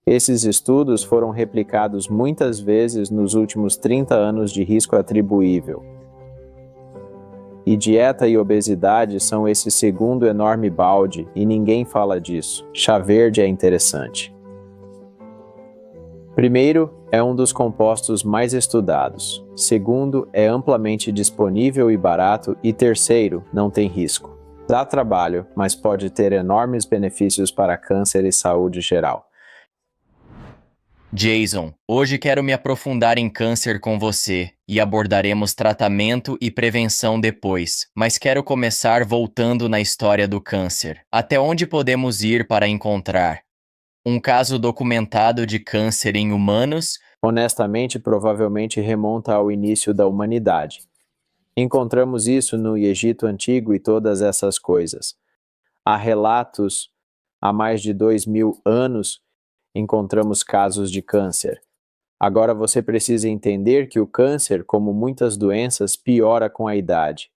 Esses estudos foram replicados muitas vezes nos últimos 30 anos de risco atribuível. E dieta e obesidade são esse segundo enorme balde, e ninguém fala disso. Chá verde é interessante. Primeiro, é um dos compostos mais estudados. Segundo, é amplamente disponível e barato. E terceiro, não tem risco. Dá trabalho, mas pode ter enormes benefícios para câncer e saúde geral. Jason, hoje quero me aprofundar em câncer com você e abordaremos tratamento e prevenção depois, mas quero começar voltando na história do câncer. Até onde podemos ir para encontrar um caso documentado de câncer em humanos? Honestamente, provavelmente remonta ao início da humanidade. Encontramos isso no Egito Antigo e todas essas coisas. Há relatos, há mais de 2000 anos, encontramos casos de câncer. Agora você precisa entender que o câncer, como muitas doenças, piora com a idade.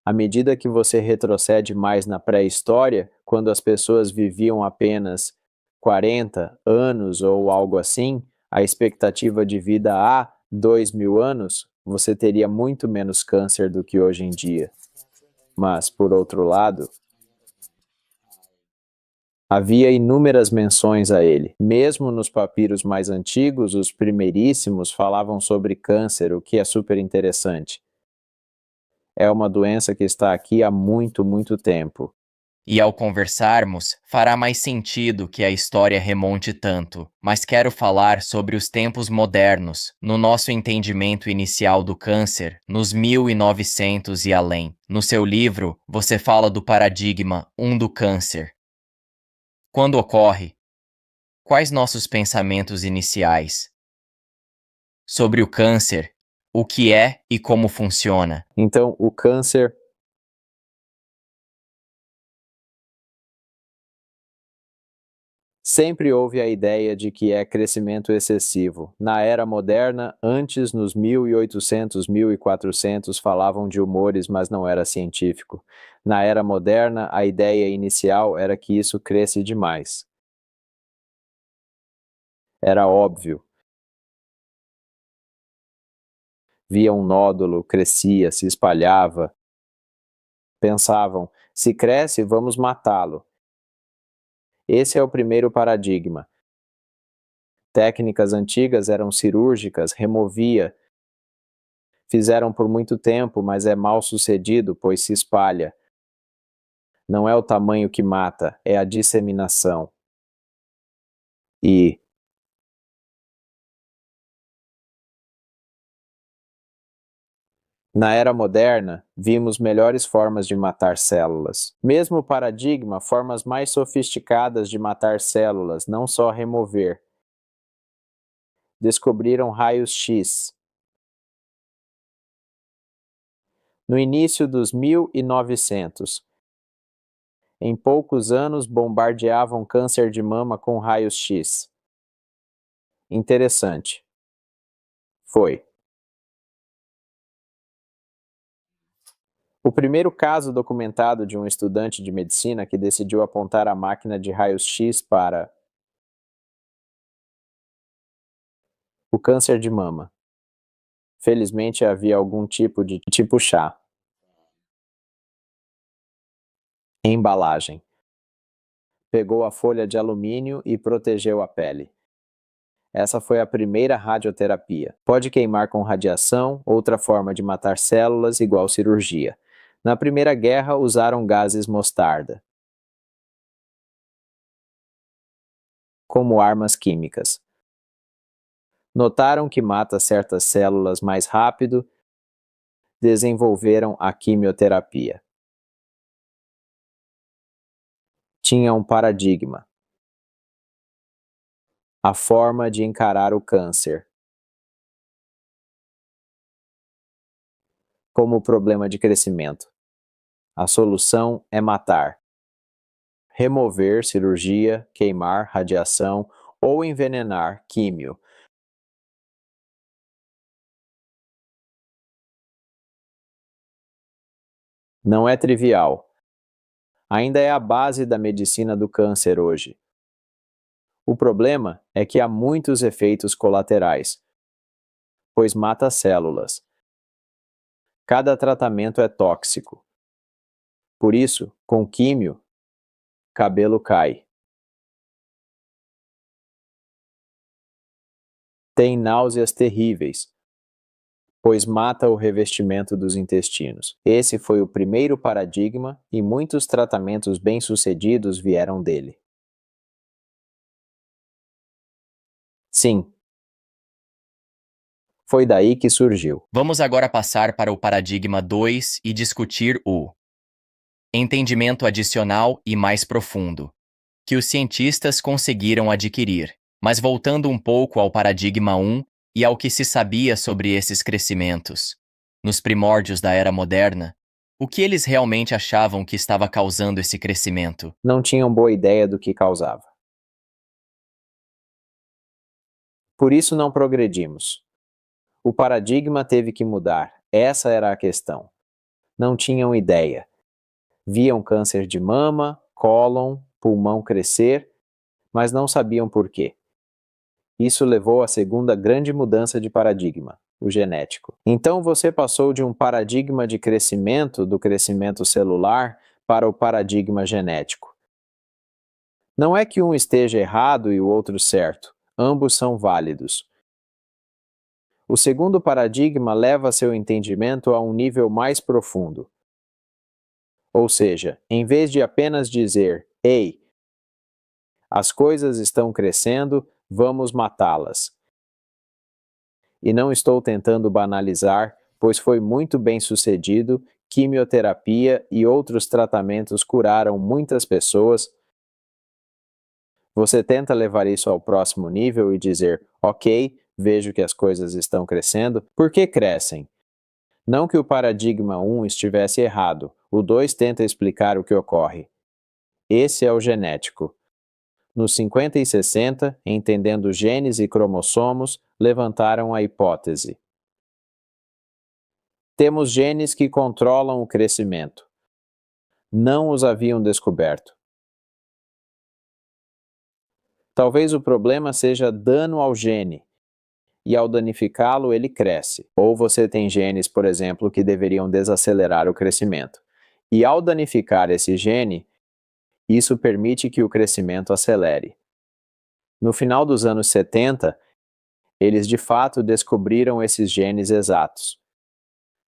À medida que você retrocede mais na pré-história, quando as pessoas viviam apenas 40 anos ou algo assim, a expectativa de vida há 2000 anos, você teria muito menos câncer do que hoje em dia. Mas, por outro lado, havia inúmeras menções a ele. Mesmo nos papiros mais antigos, os primeiríssimos falavam sobre câncer, o que é super interessante. É uma doença que está aqui há muito, muito tempo. E ao conversarmos, fará mais sentido que a história remonte tanto, mas quero falar sobre os tempos modernos, no nosso entendimento inicial do câncer, nos 1900 e além. No seu livro, você fala do paradigma 1 do câncer. Quando ocorre? Quais nossos pensamentos iniciais? Sobre o câncer, o que é e como funciona. Então, o câncer sempre houve a ideia de que é crescimento excessivo. Na era moderna, antes nos 1800, 1400, falavam de humores, mas não era científico. Na era moderna, a ideia inicial era que isso cresce demais. Era óbvio. Via um nódulo, crescia, se espalhava. Pensavam, se cresce, vamos matá-lo. Esse é o primeiro paradigma. Técnicas antigas eram cirúrgicas, removia. Fizeram por muito tempo, mas é mal sucedido, pois se espalha. Não é o tamanho que mata, é a disseminação. E na era moderna, vimos melhores formas de matar células. Mesmo o paradigma, formas mais sofisticadas de matar células, não só remover. Descobriram raios-x. No início dos 1900, em poucos anos bombardeavam câncer de mama com raios-x. Interessante. Foi. O primeiro caso documentado de um estudante de medicina que decidiu apontar a máquina de raios-x para o câncer de mama. Felizmente havia algum tipo de tipo chá. Embalagem. Pegou a folha de alumínio e protegeu a pele. Essa foi a primeira radioterapia. Pode queimar com radiação, outra forma de matar células igual cirurgia. Na Primeira Guerra usaram gases mostarda como armas químicas. Notaram que mata certas células mais rápido, desenvolveram a quimioterapia. Tinha um paradigma. A forma de encarar o câncer. Como o problema de crescimento. A solução é matar. Remover, cirurgia, queimar, radiação ou envenenar, químio. Não é trivial. Ainda é a base da medicina do câncer hoje. O problema é que há muitos efeitos colaterais, pois mata células. Cada tratamento é tóxico. Por isso, com químio, cabelo cai. Tem náuseas terríveis, pois mata o revestimento dos intestinos. Esse foi o primeiro paradigma e muitos tratamentos bem-sucedidos vieram dele. Sim, foi daí que surgiu. Vamos agora passar para o paradigma 2 e discutir o entendimento adicional e mais profundo, que os cientistas conseguiram adquirir. Mas voltando um pouco ao paradigma 1 e ao que se sabia sobre esses crescimentos, nos primórdios da era moderna, o que eles realmente achavam que estava causando esse crescimento? Não tinham boa ideia do que causava. Por isso não progredimos. O paradigma teve que mudar. Essa era a questão. Não tinham ideia. Viam câncer de mama, cólon, pulmão crescer, mas não sabiam por quê. Isso levou à segunda grande mudança de paradigma, o genético. Então você passou de um paradigma de crescimento, do crescimento celular, para o paradigma genético. Não é que um esteja errado e o outro certo, ambos são válidos. O segundo paradigma leva seu entendimento a um nível mais profundo. Ou seja, em vez de apenas dizer, ei, as coisas estão crescendo, vamos matá-las. E não estou tentando banalizar, pois foi muito bem sucedido, quimioterapia e outros tratamentos curaram muitas pessoas. Você tenta levar isso ao próximo nível e dizer, ok, vejo que as coisas estão crescendo, por que crescem? Não que o paradigma 1 estivesse errado, o 2 tenta explicar o que ocorre. Esse é o genético. Nos 50 e 60, entendendo genes e cromossomos, levantaram a hipótese. Temos genes que controlam o crescimento. Não os haviam descoberto. Talvez o problema seja dano ao gene, e ao danificá-lo ele cresce. Ou você tem genes, por exemplo, que deveriam desacelerar o crescimento. E ao danificar esse gene, isso permite que o crescimento acelere. No final dos anos 70, eles de fato descobriram esses genes exatos.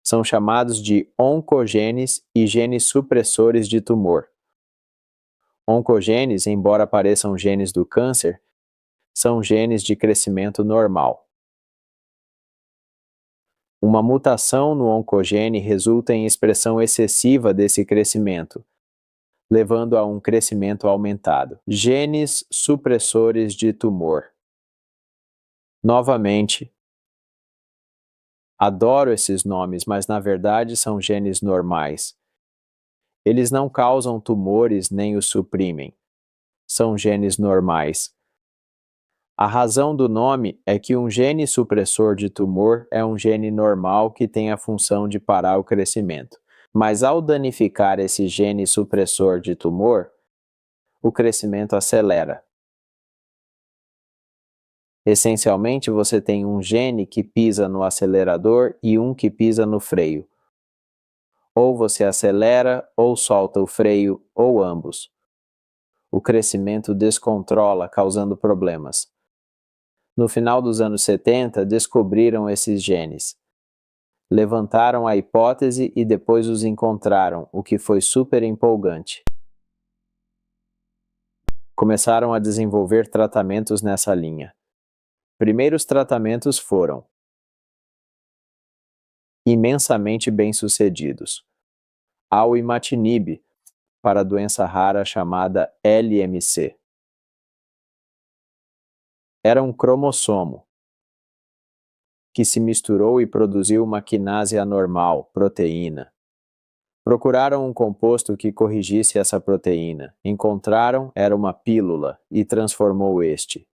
São chamados de oncogenes e genes supressores de tumor. Oncogenes, embora pareçam genes do câncer, são genes de crescimento normal. Uma mutação no oncogene resulta em expressão excessiva desse crescimento, levando a um crescimento aumentado. Genes supressores de tumor. Novamente, adoro esses nomes, mas na verdade são genes normais. Eles não causam tumores nem os suprimem. São genes normais. A razão do nome é que um gene supressor de tumor é um gene normal que tem a função de parar o crescimento. Mas ao danificar esse gene supressor de tumor, o crescimento acelera. Essencialmente, você tem um gene que pisa no acelerador e um que pisa no freio. Ou você acelera, ou solta o freio, ou ambos. O crescimento descontrola, causando problemas. No final dos anos 70, descobriram esses genes. Levantaram a hipótese e depois os encontraram, o que foi super empolgante. Começaram a desenvolver tratamentos nessa linha. Primeiros tratamentos foram imensamente bem-sucedidos. Há o imatinib, para a doença rara chamada LMC. Era um cromossomo que se misturou e produziu uma quinase anormal, proteína. Procuraram um composto que corrigisse essa proteína. Encontraram, era uma pílula, e transformou este.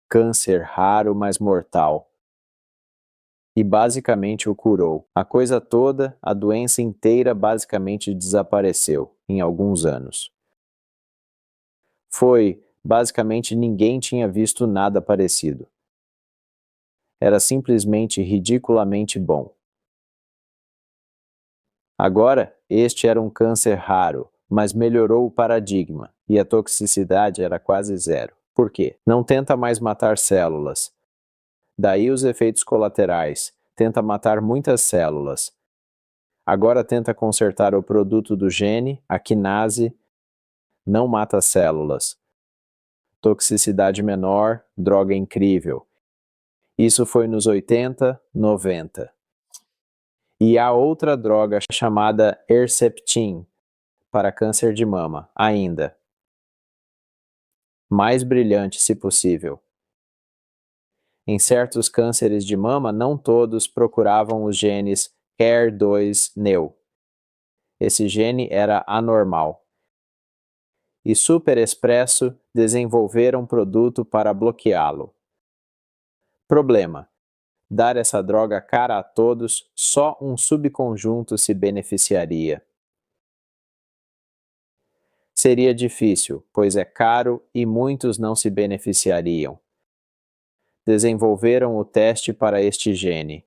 Câncer raro, mas mortal. E basicamente o curou. A coisa toda, a doença inteira basicamente desapareceu em alguns anos. Foi Basicamente, ninguém tinha visto nada parecido. Era simplesmente ridiculamente bom. Agora, este era um câncer raro, mas melhorou o paradigma, e a toxicidade era quase zero. Por quê? Não tenta mais matar células. Daí os efeitos colaterais. Tenta matar muitas células. Agora tenta consertar o produto do gene, a quinase, não mata células. Toxicidade menor, droga incrível. Isso foi nos 80, 90. E há outra droga chamada Herceptin, para câncer de mama, ainda. Mais brilhante, se possível. Em certos cânceres de mama, não todos procuravam os genes HER2-Neu. Esse gene era anormal. E superexpresso desenvolveram produto para bloqueá-lo. Problema: dar essa droga cara a todos, só um subconjunto se beneficiaria. Seria difícil, pois é caro e muitos não se beneficiariam. Desenvolveram o teste para este gene.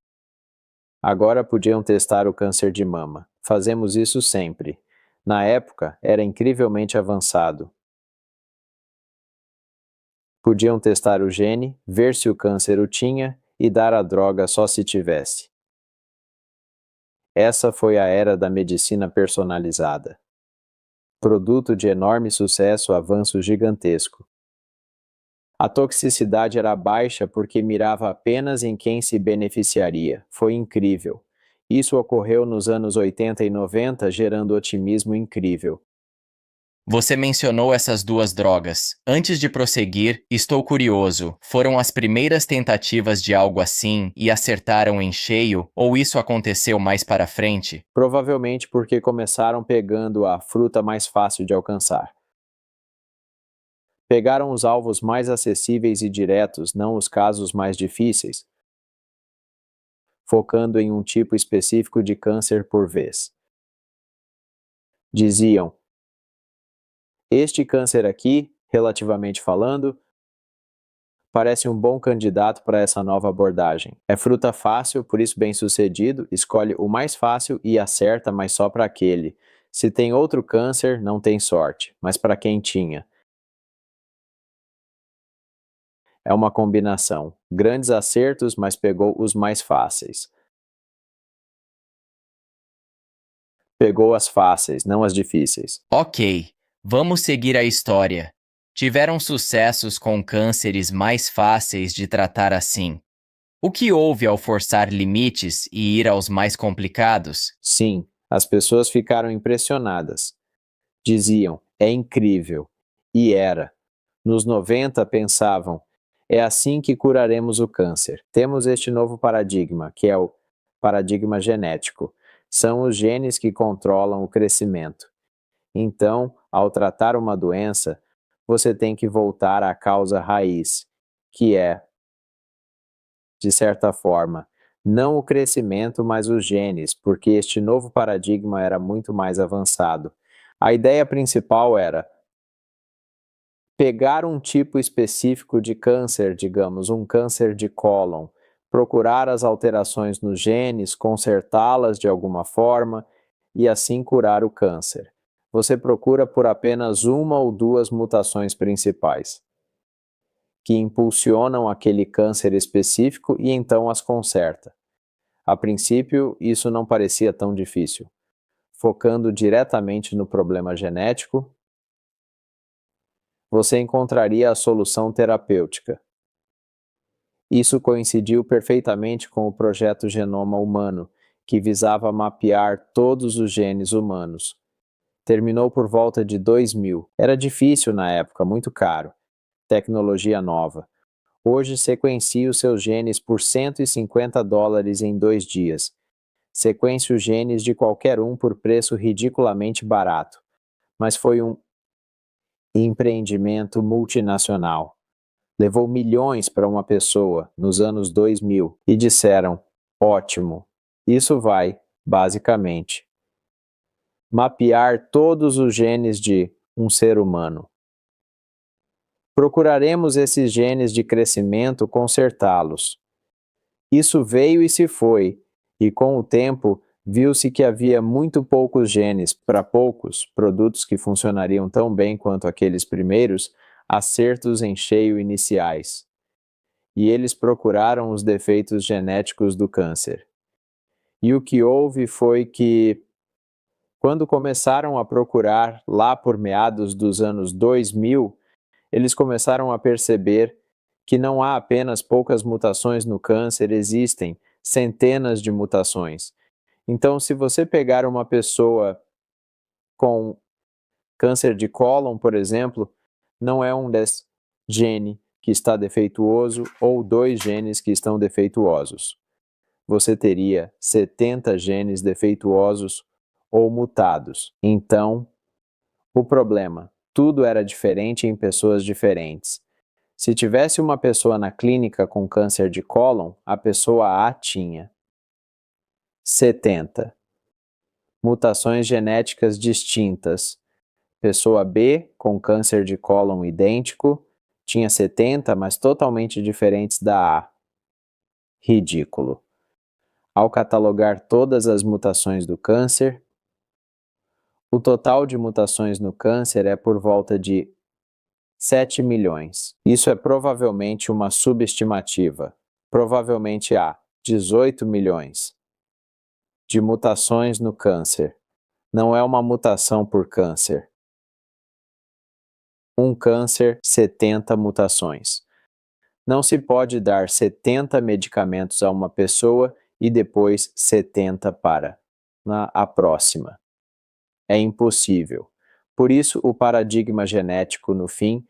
Agora podiam testar o câncer de mama. Fazemos isso sempre. Na época, era incrivelmente avançado. Podiam testar o gene, ver se o câncer o tinha e dar a droga só se tivesse. Essa foi a era da medicina personalizada. Produto de enorme sucesso, avanço gigantesco. A toxicidade era baixa porque mirava apenas em quem se beneficiaria. Foi incrível. Isso ocorreu nos anos 80 e 90, gerando otimismo incrível. Você mencionou essas duas drogas. Antes de prosseguir, estou curioso. Foram as primeiras tentativas de algo assim e acertaram em cheio, ou isso aconteceu mais para frente? Provavelmente porque começaram pegando a fruta mais fácil de alcançar. Pegaram os alvos mais acessíveis e diretos, não os casos mais difíceis, focando em um tipo específico de câncer por vez. Diziam: este câncer aqui, relativamente falando, parece um bom candidato para essa nova abordagem. É fruta fácil, por isso bem-sucedido, escolhe o mais fácil e acerta, mas só para aquele. Se tem outro câncer, não tem sorte, mas para quem tinha. É uma combinação. Grandes acertos, mas pegou os mais fáceis. Pegou as fáceis, não as difíceis. Ok, vamos seguir a história. Tiveram sucessos com cânceres mais fáceis de tratar assim. O que houve ao forçar limites e ir aos mais complicados? Sim, as pessoas ficaram impressionadas. Diziam, é incrível. E era. Nos 90 pensavam, é assim que curaremos o câncer. Temos este novo paradigma, que é o paradigma genético. São os genes que controlam o crescimento. Então, ao tratar uma doença, você tem que voltar à causa raiz, que é, de certa forma, não o crescimento, mas os genes, porque este novo paradigma era muito mais avançado. A ideia principal era pegar um tipo específico de câncer, digamos, um câncer de cólon, procurar as alterações nos genes, consertá-las de alguma forma e assim curar o câncer. Você procura por apenas uma ou duas mutações principais, que impulsionam aquele câncer específico e então as conserta. A princípio, isso não parecia tão difícil. Focando diretamente no problema genético, você encontraria a solução terapêutica. Isso coincidiu perfeitamente com o projeto Genoma Humano, que visava mapear todos os genes humanos. Terminou por volta de 2000. Era difícil na época, muito caro. Tecnologia nova. Hoje sequencie os seus genes por $150 em 2 dias. Sequencie os genes de qualquer um por preço ridiculamente barato. Mas foi um empreendimento multinacional. Levou milhões para uma pessoa nos anos 2000 e disseram, ótimo, isso vai, basicamente, mapear todos os genes de um ser humano. Procuraremos esses genes de crescimento consertá-los. Isso veio e se foi, e com o tempo viu-se que havia muito poucos genes para poucos produtos que funcionariam tão bem quanto aqueles primeiros acertos em cheio iniciais. E eles procuraram os defeitos genéticos do câncer. E o que houve foi que, quando começaram a procurar lá por meados dos anos 2000, eles começaram a perceber que não há apenas poucas mutações no câncer, existem centenas de mutações. Então, se você pegar uma pessoa com câncer de cólon, por exemplo, não é um gene que está defeituoso ou 2 genes que estão defeituosos. Você teria 70 genes defeituosos ou mutados. Então, o problema, tudo era diferente em pessoas diferentes. Se tivesse uma pessoa na clínica com câncer de cólon, a pessoa A tinha 70 mutações genéticas distintas. Pessoa B, com câncer de cólon idêntico, tinha 70, mas totalmente diferentes da A. Ridículo. Ao catalogar todas as mutações do câncer, o total de mutações no câncer é por volta de 7 milhões. Isso é provavelmente uma subestimativa. Provavelmente há 18 milhões de mutações no câncer. Não é uma mutação por câncer. Um câncer, 70 mutações. Não se pode dar 70 medicamentos a uma pessoa e depois 70 para a próxima. É impossível. Por isso, o paradigma genético, no fim,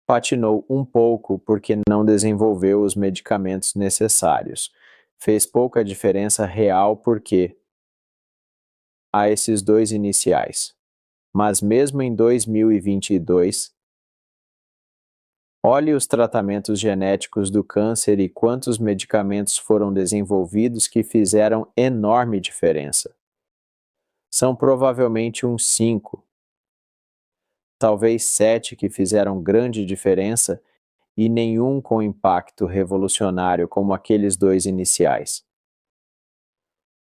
patinou um pouco porque não desenvolveu os medicamentos necessários. Fez pouca diferença real porque há esses 2 iniciais. Mas mesmo em 2022, olhe os tratamentos genéticos do câncer e quantos medicamentos foram desenvolvidos que fizeram enorme diferença. São provavelmente uns 5, talvez 7 que fizeram grande diferença e nenhum com impacto revolucionário como aqueles 2 iniciais.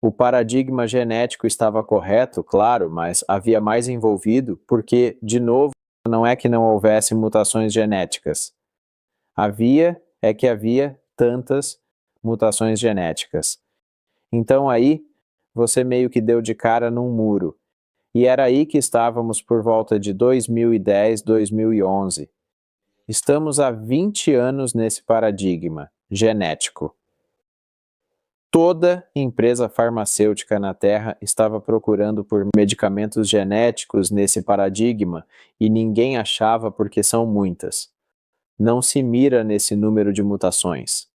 O paradigma genético estava correto, claro, mas havia mais envolvido porque, de novo, não é que não houvesse mutações genéticas. Havia tantas mutações genéticas. Então aí, você meio que deu de cara num muro. E era aí que estávamos por volta de 2010, 2011. Estamos há 20 anos nesse paradigma genético. Toda empresa farmacêutica na Terra estava procurando por medicamentos genéticos nesse paradigma e ninguém achava porque são muitas. Não se mira nesse número de mutações.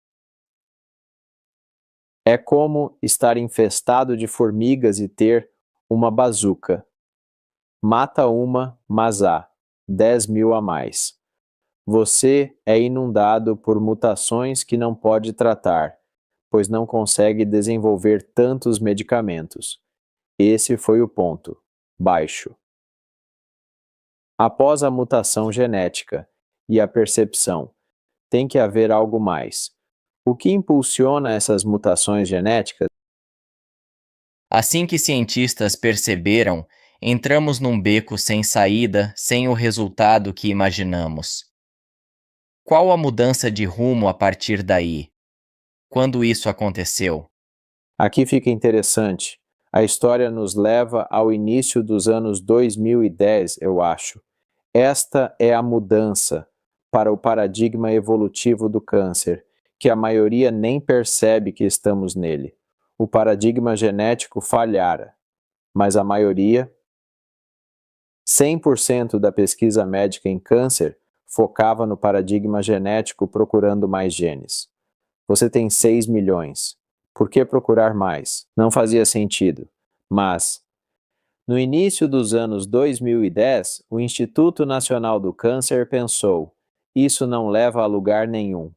É como estar infestado de formigas e ter uma bazuca. Mata uma, mas há 10 mil a mais. Você é inundado por mutações que não pode tratar, pois não consegue desenvolver tantos medicamentos. Esse foi o ponto. Baixo. Após a mutação genética e a percepção, tem que haver algo mais. O que impulsiona essas mutações genéticas? Assim que cientistas perceberam, entramos num beco sem saída, sem o resultado que imaginamos. Qual a mudança de rumo a partir daí? Quando isso aconteceu? Aqui fica interessante. A história nos leva ao início dos anos 2010, eu acho. Esta é a mudança para o paradigma evolutivo do câncer, que a maioria nem percebe que estamos nele. O paradigma genético falhara, mas a maioria, 100% da pesquisa médica em câncer, focava no paradigma genético procurando mais genes. Você tem 6 milhões. Por que procurar mais? Não fazia sentido. Mas, no início dos anos 2010, o Instituto Nacional do Câncer pensou: isso não leva a lugar nenhum.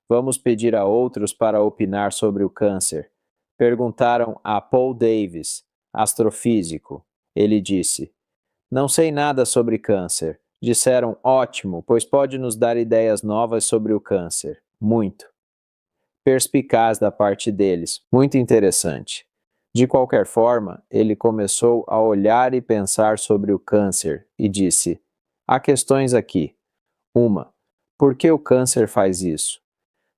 Vamos pedir a outros para opinar sobre o câncer. Perguntaram a Paul Davis, astrofísico. Ele disse: não sei nada sobre câncer. Disseram: ótimo, pois pode nos dar ideias novas sobre o câncer. Muito. Perspicaz da parte deles, muito interessante. De qualquer forma, ele começou a olhar e pensar sobre o câncer e disse: há questões aqui. Uma, por que o câncer faz isso?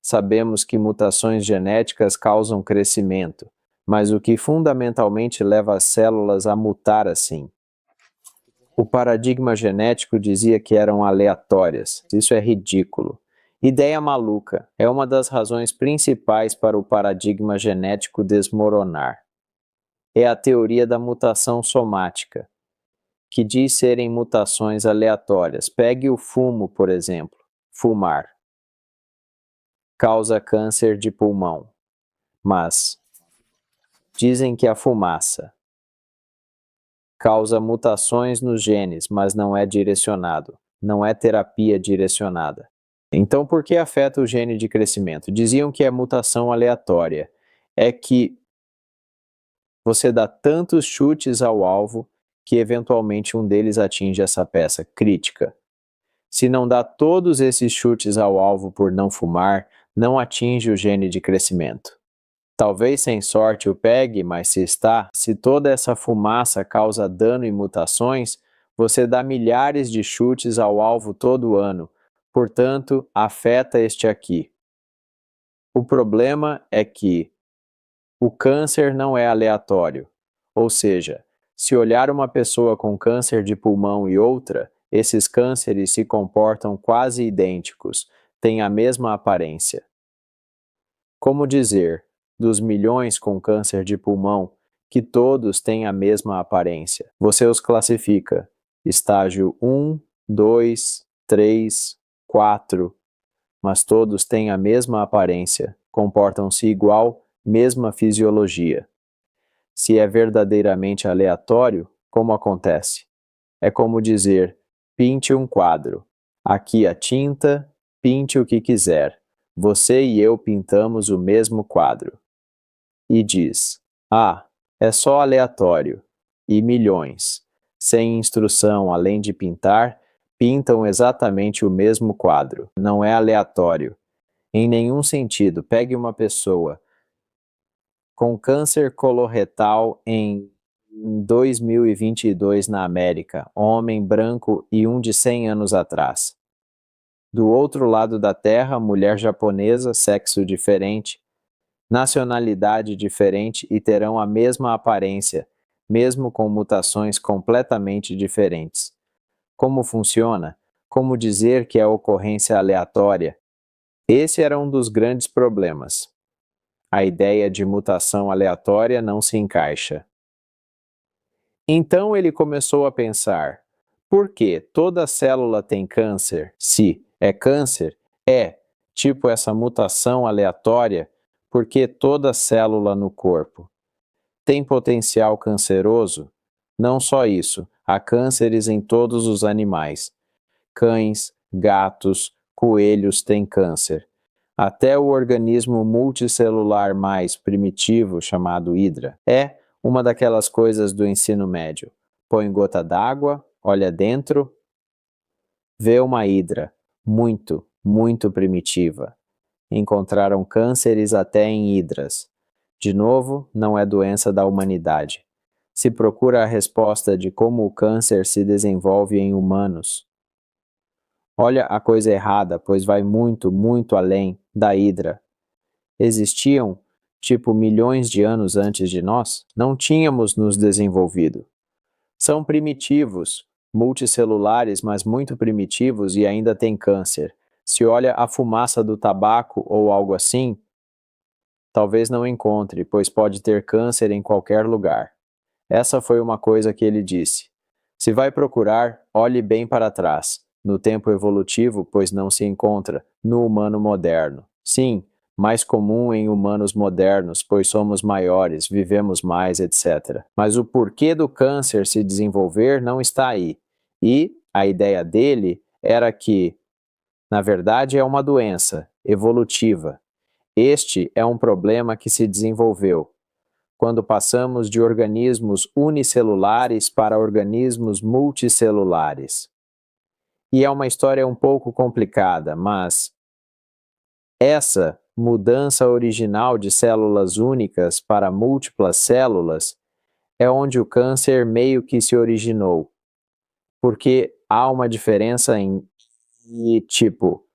Sabemos que mutações genéticas causam crescimento, mas o que fundamentalmente leva as células a mutar assim? O paradigma genético dizia que eram aleatórias. Isso é ridículo. Ideia maluca. É uma das razões principais para o paradigma genético desmoronar. É a teoria da mutação somática, que diz serem mutações aleatórias. Pegue o fumo, por exemplo. Fumar causa câncer de pulmão. Mas dizem que a fumaça causa mutações nos genes, mas não é direcionado. Não é terapia direcionada. Então, por que afeta o gene de crescimento? Diziam que é mutação aleatória. É que você dá tantos chutes ao alvo que eventualmente um deles atinge essa peça crítica. Se não dá todos esses chutes ao alvo por não fumar, não atinge o gene de crescimento. Talvez sem sorte o pegue, mas se toda essa fumaça causa dano e mutações, você dá milhares de chutes ao alvo todo ano, portanto, afeta este aqui. O problema é que o câncer não é aleatório, ou seja, se olhar uma pessoa com câncer de pulmão e outra, esses cânceres se comportam quase idênticos, têm a mesma aparência. Como dizer, dos milhões com câncer de pulmão, que todos têm a mesma aparência? Você os classifica: estágio 1, 2, 3, 4, mas todos têm a mesma aparência, comportam-se igual, mesma fisiologia. Se é verdadeiramente aleatório, como acontece? É como dizer: pinte um quadro. Aqui a tinta, pinte o que quiser. Você e eu pintamos o mesmo quadro. E diz: ah, é só aleatório. E milhões, sem instrução além de pintar, pintam exatamente o mesmo quadro. Não é aleatório. Em nenhum sentido. Pegue uma pessoa com câncer coloretal em 2022 na América, homem branco e um de 100 anos atrás. Do outro lado da Terra, mulher japonesa, sexo diferente, nacionalidade diferente e terão a mesma aparência, mesmo com mutações completamente diferentes. Como funciona? Como dizer que é ocorrência aleatória? Esse era um dos grandes problemas. A ideia de mutação aleatória não se encaixa. Então ele começou a pensar: por que toda célula tem câncer? Se é câncer, tipo essa mutação aleatória, porque toda célula no corpo tem potencial canceroso? Não só isso, há cânceres em todos os animais. Cães, gatos, coelhos têm câncer. Até o organismo multicelular mais primitivo, chamado hidra, é uma daquelas coisas do ensino médio. Põe gota d'água, olha dentro, vê uma hidra, muito, muito primitiva. Encontraram cânceres até em hidras. De novo, não é doença da humanidade. Se procura a resposta de como o câncer se desenvolve em humanos. Olha a coisa errada, pois vai muito, muito além da hidra. Existiam, milhões de anos antes de nós? Não tínhamos nos desenvolvido. São primitivos, multicelulares, mas muito primitivos e ainda têm câncer. Se olha a fumaça do tabaco ou algo assim, talvez não encontre, pois pode ter câncer em qualquer lugar. Essa foi uma coisa que ele disse. Se vai procurar, olhe bem para trás, no tempo evolutivo, pois não se encontra, no humano moderno. Sim, mais comum em humanos modernos, pois somos maiores, vivemos mais, etc. Mas o porquê do câncer se desenvolver não está aí. E a ideia dele era que, na verdade, é uma doença evolutiva. Este é um problema que se desenvolveu quando passamos de organismos unicelulares para organismos multicelulares. E é uma história um pouco complicada, mas essa mudança original de células únicas para múltiplas células é onde o câncer meio que se originou, porque há uma diferença tipo,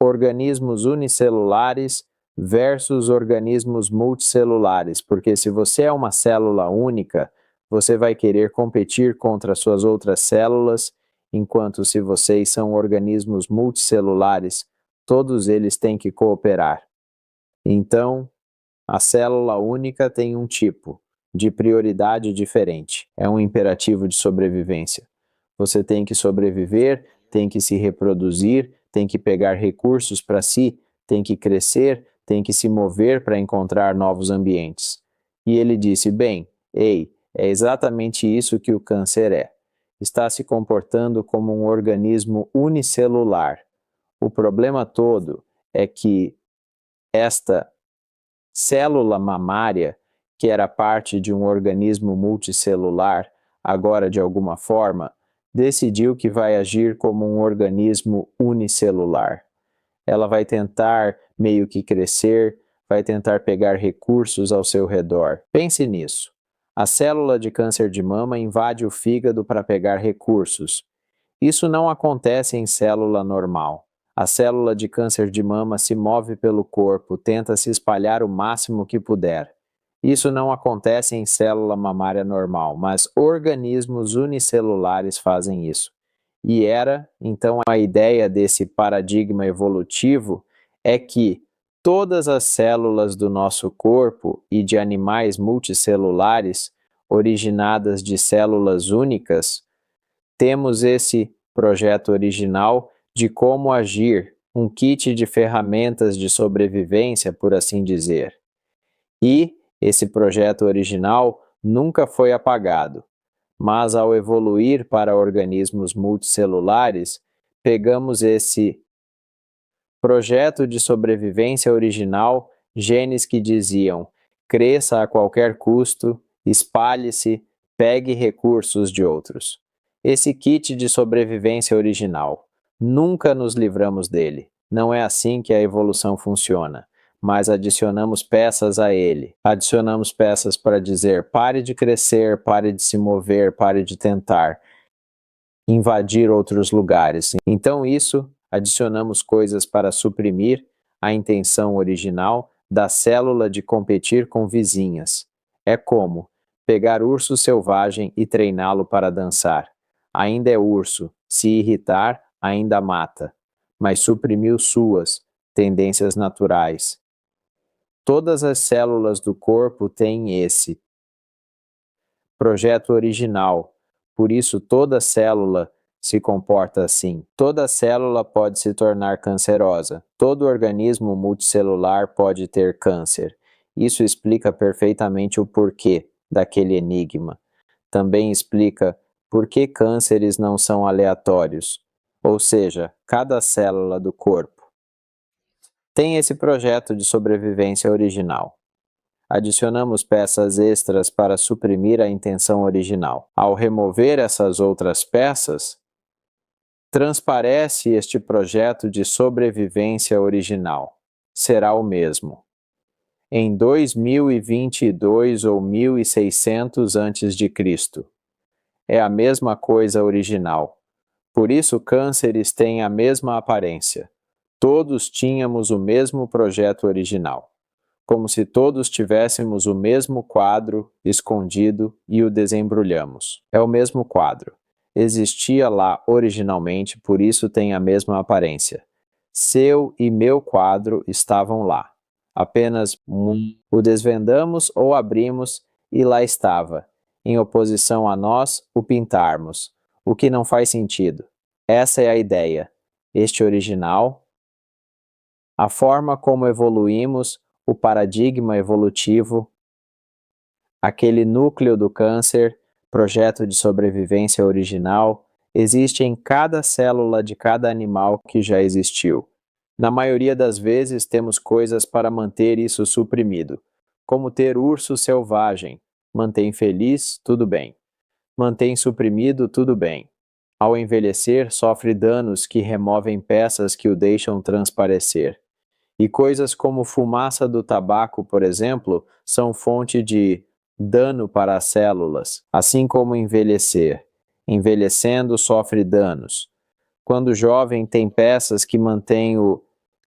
organismos unicelulares versus organismos multicelulares, porque se você é uma célula única, você vai querer competir contra suas outras células, enquanto se vocês são organismos multicelulares, todos eles têm que cooperar. Então, a célula única tem um tipo de prioridade diferente. É um imperativo de sobrevivência. Você tem que sobreviver, tem que se reproduzir, tem que pegar recursos para si, tem que crescer, tem que se mover para encontrar novos ambientes. E ele disse: bem, ei, é exatamente isso que o câncer é. Está se comportando como um organismo unicelular. O problema todo é que esta célula mamária, que era parte de um organismo multicelular, agora de alguma forma, decidiu que vai agir como um organismo unicelular. Ela vai tentar meio que crescer, vai tentar pegar recursos ao seu redor. Pense nisso. A célula de câncer de mama invade o fígado para pegar recursos. Isso não acontece em célula normal. A célula de câncer de mama se move pelo corpo, tenta se espalhar o máximo que puder. Isso não acontece em célula mamária normal, mas organismos unicelulares fazem isso. E então, a ideia desse paradigma evolutivo é que todas as células do nosso corpo e de animais multicelulares, originadas de células únicas, temos esse projeto original de como agir, um kit de ferramentas de sobrevivência, por assim dizer. E esse projeto original nunca foi apagado, mas ao evoluir para organismos multicelulares, pegamos esse projeto de sobrevivência original, genes que diziam: cresça a qualquer custo, espalhe-se, pegue recursos de outros. Esse kit de sobrevivência original. Nunca nos livramos dele. Não é assim que a evolução funciona. Mas adicionamos peças a ele. Adicionamos peças para dizer: pare de crescer, pare de se mover, pare de tentar invadir outros lugares. Então, adicionamos coisas para suprimir a intenção original da célula de competir com vizinhas. É como pegar urso selvagem e treiná-lo para dançar. Ainda é urso, se irritar, ainda mata, mas suprimiu suas tendências naturais. Todas as células do corpo têm esse projeto original, por isso toda célula se comporta assim. Toda célula pode se tornar cancerosa. Todo organismo multicelular pode ter câncer. Isso explica perfeitamente o porquê daquele enigma. Também explica por que cânceres não são aleatórios, ou seja, cada célula do corpo tem esse projeto de sobrevivência original. Adicionamos peças extras para suprimir a intenção original. Ao remover essas outras peças, transparece este projeto de sobrevivência original. Será o mesmo. Em 2022 ou 1600 a.C. É a mesma coisa original. Por isso cânceres têm a mesma aparência. Todos tínhamos o mesmo projeto original. Como se todos tivéssemos o mesmo quadro escondido e o desembrulhamos. É o mesmo quadro. Existia lá originalmente, por isso tem a mesma aparência. Seu e meu quadro estavam lá. Apenas o desvendamos ou abrimos e lá estava. Em oposição a nós, o pintarmos, o que não faz sentido. Essa é a ideia. Este original, a forma como evoluímos, o paradigma evolutivo, aquele núcleo do câncer, projeto de sobrevivência original, existe em cada célula de cada animal que já existiu. Na maioria das vezes temos coisas para manter isso suprimido, como ter urso selvagem. Mantém feliz, tudo bem. Mantém suprimido, tudo bem. Ao envelhecer, sofre danos que removem peças que o deixam transparecer. E coisas como fumaça do tabaco, por exemplo, são fonte de dano para as células, assim como envelhecer. Envelhecendo, sofre danos. Quando jovem, tem peças que mantêm o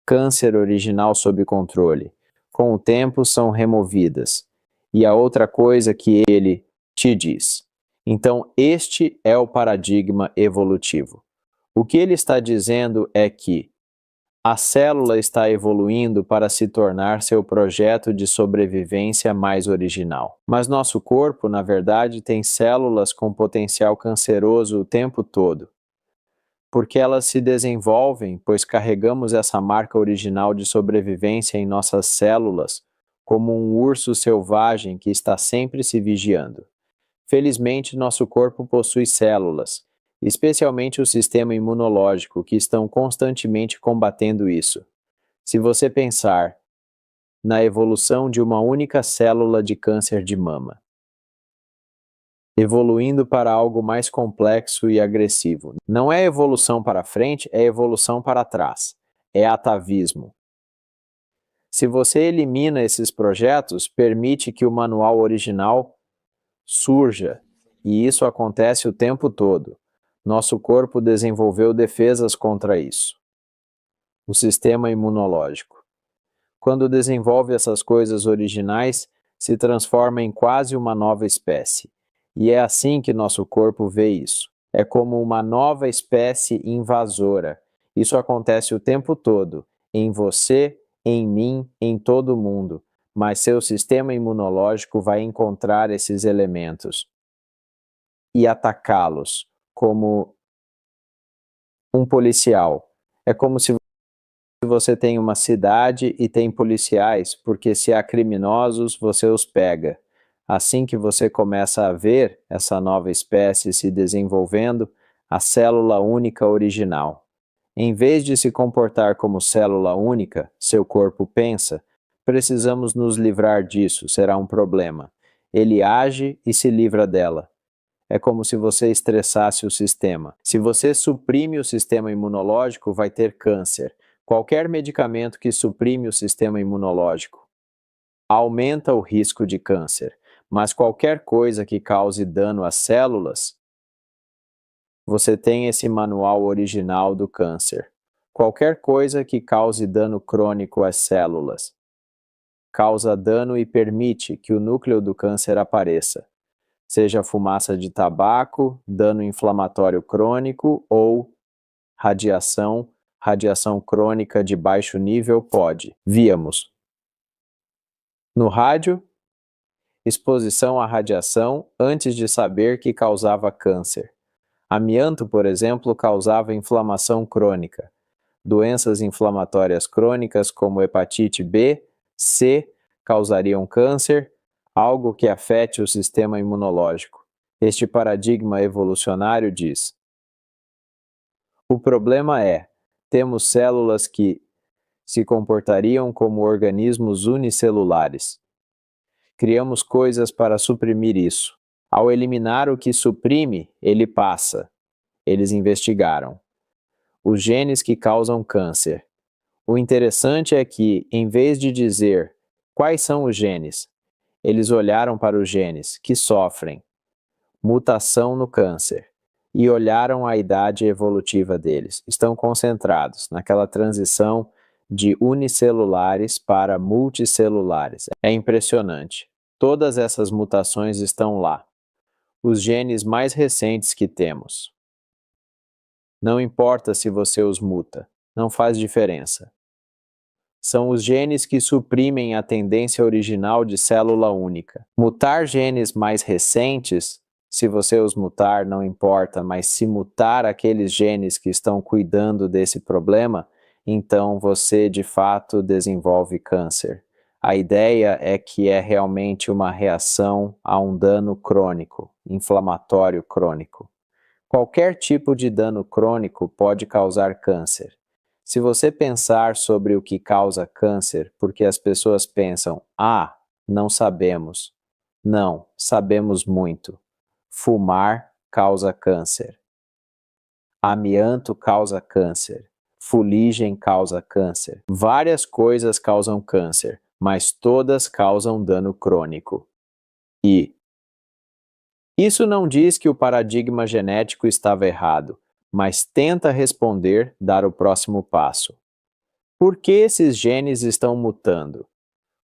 câncer original sob controle. Com o tempo, são removidas. E a outra coisa que ele te diz. Então, este é o paradigma evolutivo. O que ele está dizendo é que a célula está evoluindo para se tornar seu projeto de sobrevivência mais original. Mas nosso corpo, na verdade, tem células com potencial canceroso o tempo todo. Porque elas se desenvolvem, pois carregamos essa marca original de sobrevivência em nossas células, como um urso selvagem que está sempre se vigiando. Felizmente, nosso corpo possui células, especialmente o sistema imunológico, que estão constantemente combatendo isso. Se você pensar na evolução de uma única célula de câncer de mama, evoluindo para algo mais complexo e agressivo. Não é evolução para frente, é evolução para trás. É atavismo. Se você elimina esses projetos, permite que o manual original surja, e isso acontece o tempo todo. Nosso corpo desenvolveu defesas contra isso. O sistema imunológico. Quando desenvolve essas coisas originais, se transforma em quase uma nova espécie. E é assim que nosso corpo vê isso. É como uma nova espécie invasora. Isso acontece o tempo todo, em você, em mim, em todo mundo. Mas seu sistema imunológico vai encontrar esses elementos e atacá-los, como um policial. É como se você tem uma cidade e tem policiais, porque se há criminosos, você os pega. Assim que você começa a ver essa nova espécie se desenvolvendo, a célula única original. Em vez de se comportar como célula única, seu corpo pensa, precisamos nos livrar disso, será um problema. Ele age e se livra dela. É como se você estressasse o sistema. Se você suprime o sistema imunológico, vai ter câncer. Qualquer medicamento que suprime o sistema imunológico aumenta o risco de câncer, mas qualquer coisa que cause dano às células, você tem esse manual original do câncer. Qualquer coisa que cause dano crônico às células causa dano e permite que o núcleo do câncer apareça, seja fumaça de tabaco, dano inflamatório crônico ou radiação crônica de baixo nível pode. Víamos no rádio, exposição à radiação antes de saber que causava câncer. Amianto, por exemplo, causava inflamação crônica. Doenças inflamatórias crônicas como hepatite B, C, causariam câncer, algo que afete o sistema imunológico. Este paradigma evolucionário diz: o problema é, temos células que se comportariam como organismos unicelulares. Criamos coisas para suprimir isso. Ao eliminar o que suprime, ele passa. Eles investigaram os genes que causam câncer. O interessante é que, em vez de dizer quais são os genes, eles olharam para os genes que sofrem mutação no câncer e olharam a idade evolutiva deles. Estão concentrados naquela transição de unicelulares para multicelulares. É impressionante. Todas essas mutações estão lá. Os genes mais recentes que temos. Não importa se você os muta, não faz diferença. São os genes que suprimem a tendência original de célula única. Mutar genes mais recentes, se você os mutar, não importa, mas se mutar aqueles genes que estão cuidando desse problema, então você de fato desenvolve câncer. A ideia é que é realmente uma reação a um dano crônico, inflamatório crônico. Qualquer tipo de dano crônico pode causar câncer. Se você pensar sobre o que causa câncer, porque as pessoas pensam, não sabemos. Não, sabemos muito. Fumar causa câncer. Amianto causa câncer. Fuligem causa câncer. Várias coisas causam câncer, mas todas causam dano crônico. E isso não diz que o paradigma genético estava errado, mas tenta responder, dar o próximo passo. Por que esses genes estão mutando?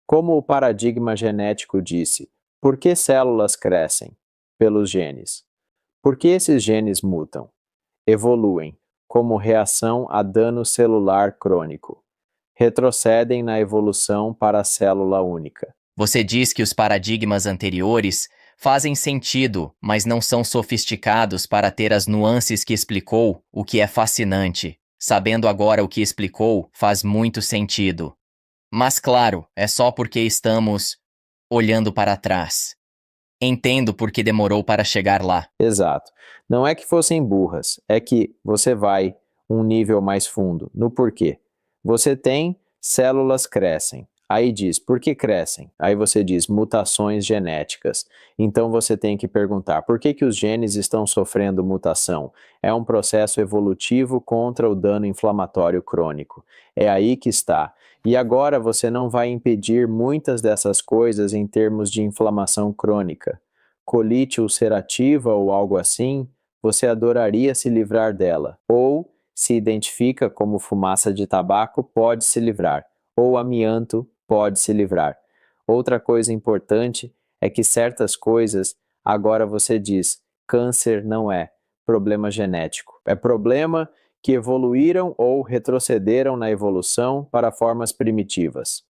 Como o paradigma genético disse, por que células crescem? Pelos genes. Por que esses genes mutam? Evoluem, como reação a dano celular crônico. Retrocedem na evolução para a célula única. Você diz que os paradigmas anteriores fazem sentido, mas não são sofisticados para ter as nuances que explicou, o que é fascinante. Sabendo agora o que explicou, faz muito sentido. Mas claro, é só porque estamos olhando para trás. Entendo por que demorou para chegar lá. Exato. Não é que fossem burras, é que você vai um nível mais fundo no porquê. Você tem células crescem. Aí diz, por que crescem? Aí você diz, mutações genéticas. Então você tem que perguntar, por que os genes estão sofrendo mutação? É um processo evolutivo contra o dano inflamatório crônico. É aí que está. E agora você não vai impedir muitas dessas coisas em termos de inflamação crônica. Colite ulcerativa ou algo assim, você adoraria se livrar dela. Ou, se identifica como fumaça de tabaco, pode se livrar. Ou amianto, pode se livrar. Outra coisa importante é que certas coisas, agora você diz, câncer não é problema genético. É problema que evoluíram ou retrocederam na evolução para formas primitivas.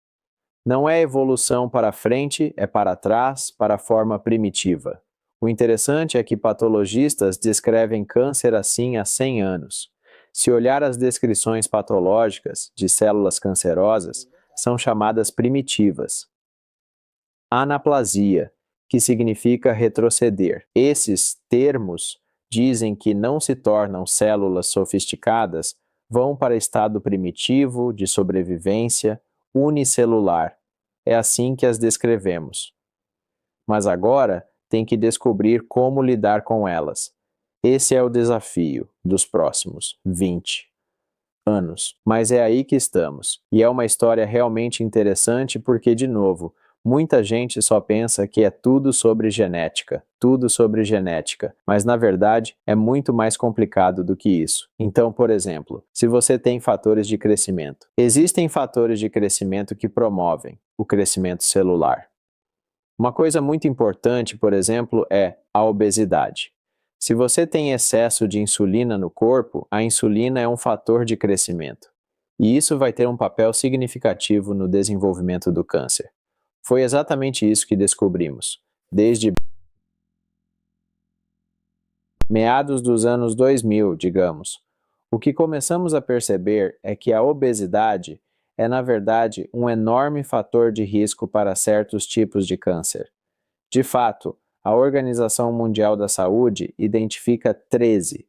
Não é evolução para frente, é para trás, para a forma primitiva. O interessante é que patologistas descrevem câncer assim há 100 anos. Se olhar as descrições patológicas de células cancerosas, são chamadas primitivas. Anaplasia, que significa retroceder. Esses termos dizem que não se tornam células sofisticadas, vão para estado primitivo, de sobrevivência, unicelular. É assim que as descrevemos. Mas agora tem que descobrir como lidar com elas. Esse é o desafio dos próximos 20 anos. Mas é aí que estamos. E é uma história realmente interessante porque, de novo, muita gente só pensa que é tudo sobre genética, mas na verdade é muito mais complicado do que isso. Então, por exemplo, se você tem fatores de crescimento, existem fatores de crescimento que promovem o crescimento celular. Uma coisa muito importante, por exemplo, é a obesidade. Se você tem excesso de insulina no corpo, a insulina é um fator de crescimento. E isso vai ter um papel significativo no desenvolvimento do câncer. Foi exatamente isso que descobrimos, desde meados dos anos 2000, digamos. O que começamos a perceber é que a obesidade é, na verdade, um enorme fator de risco para certos tipos de câncer. De fato, a Organização Mundial da Saúde identifica 13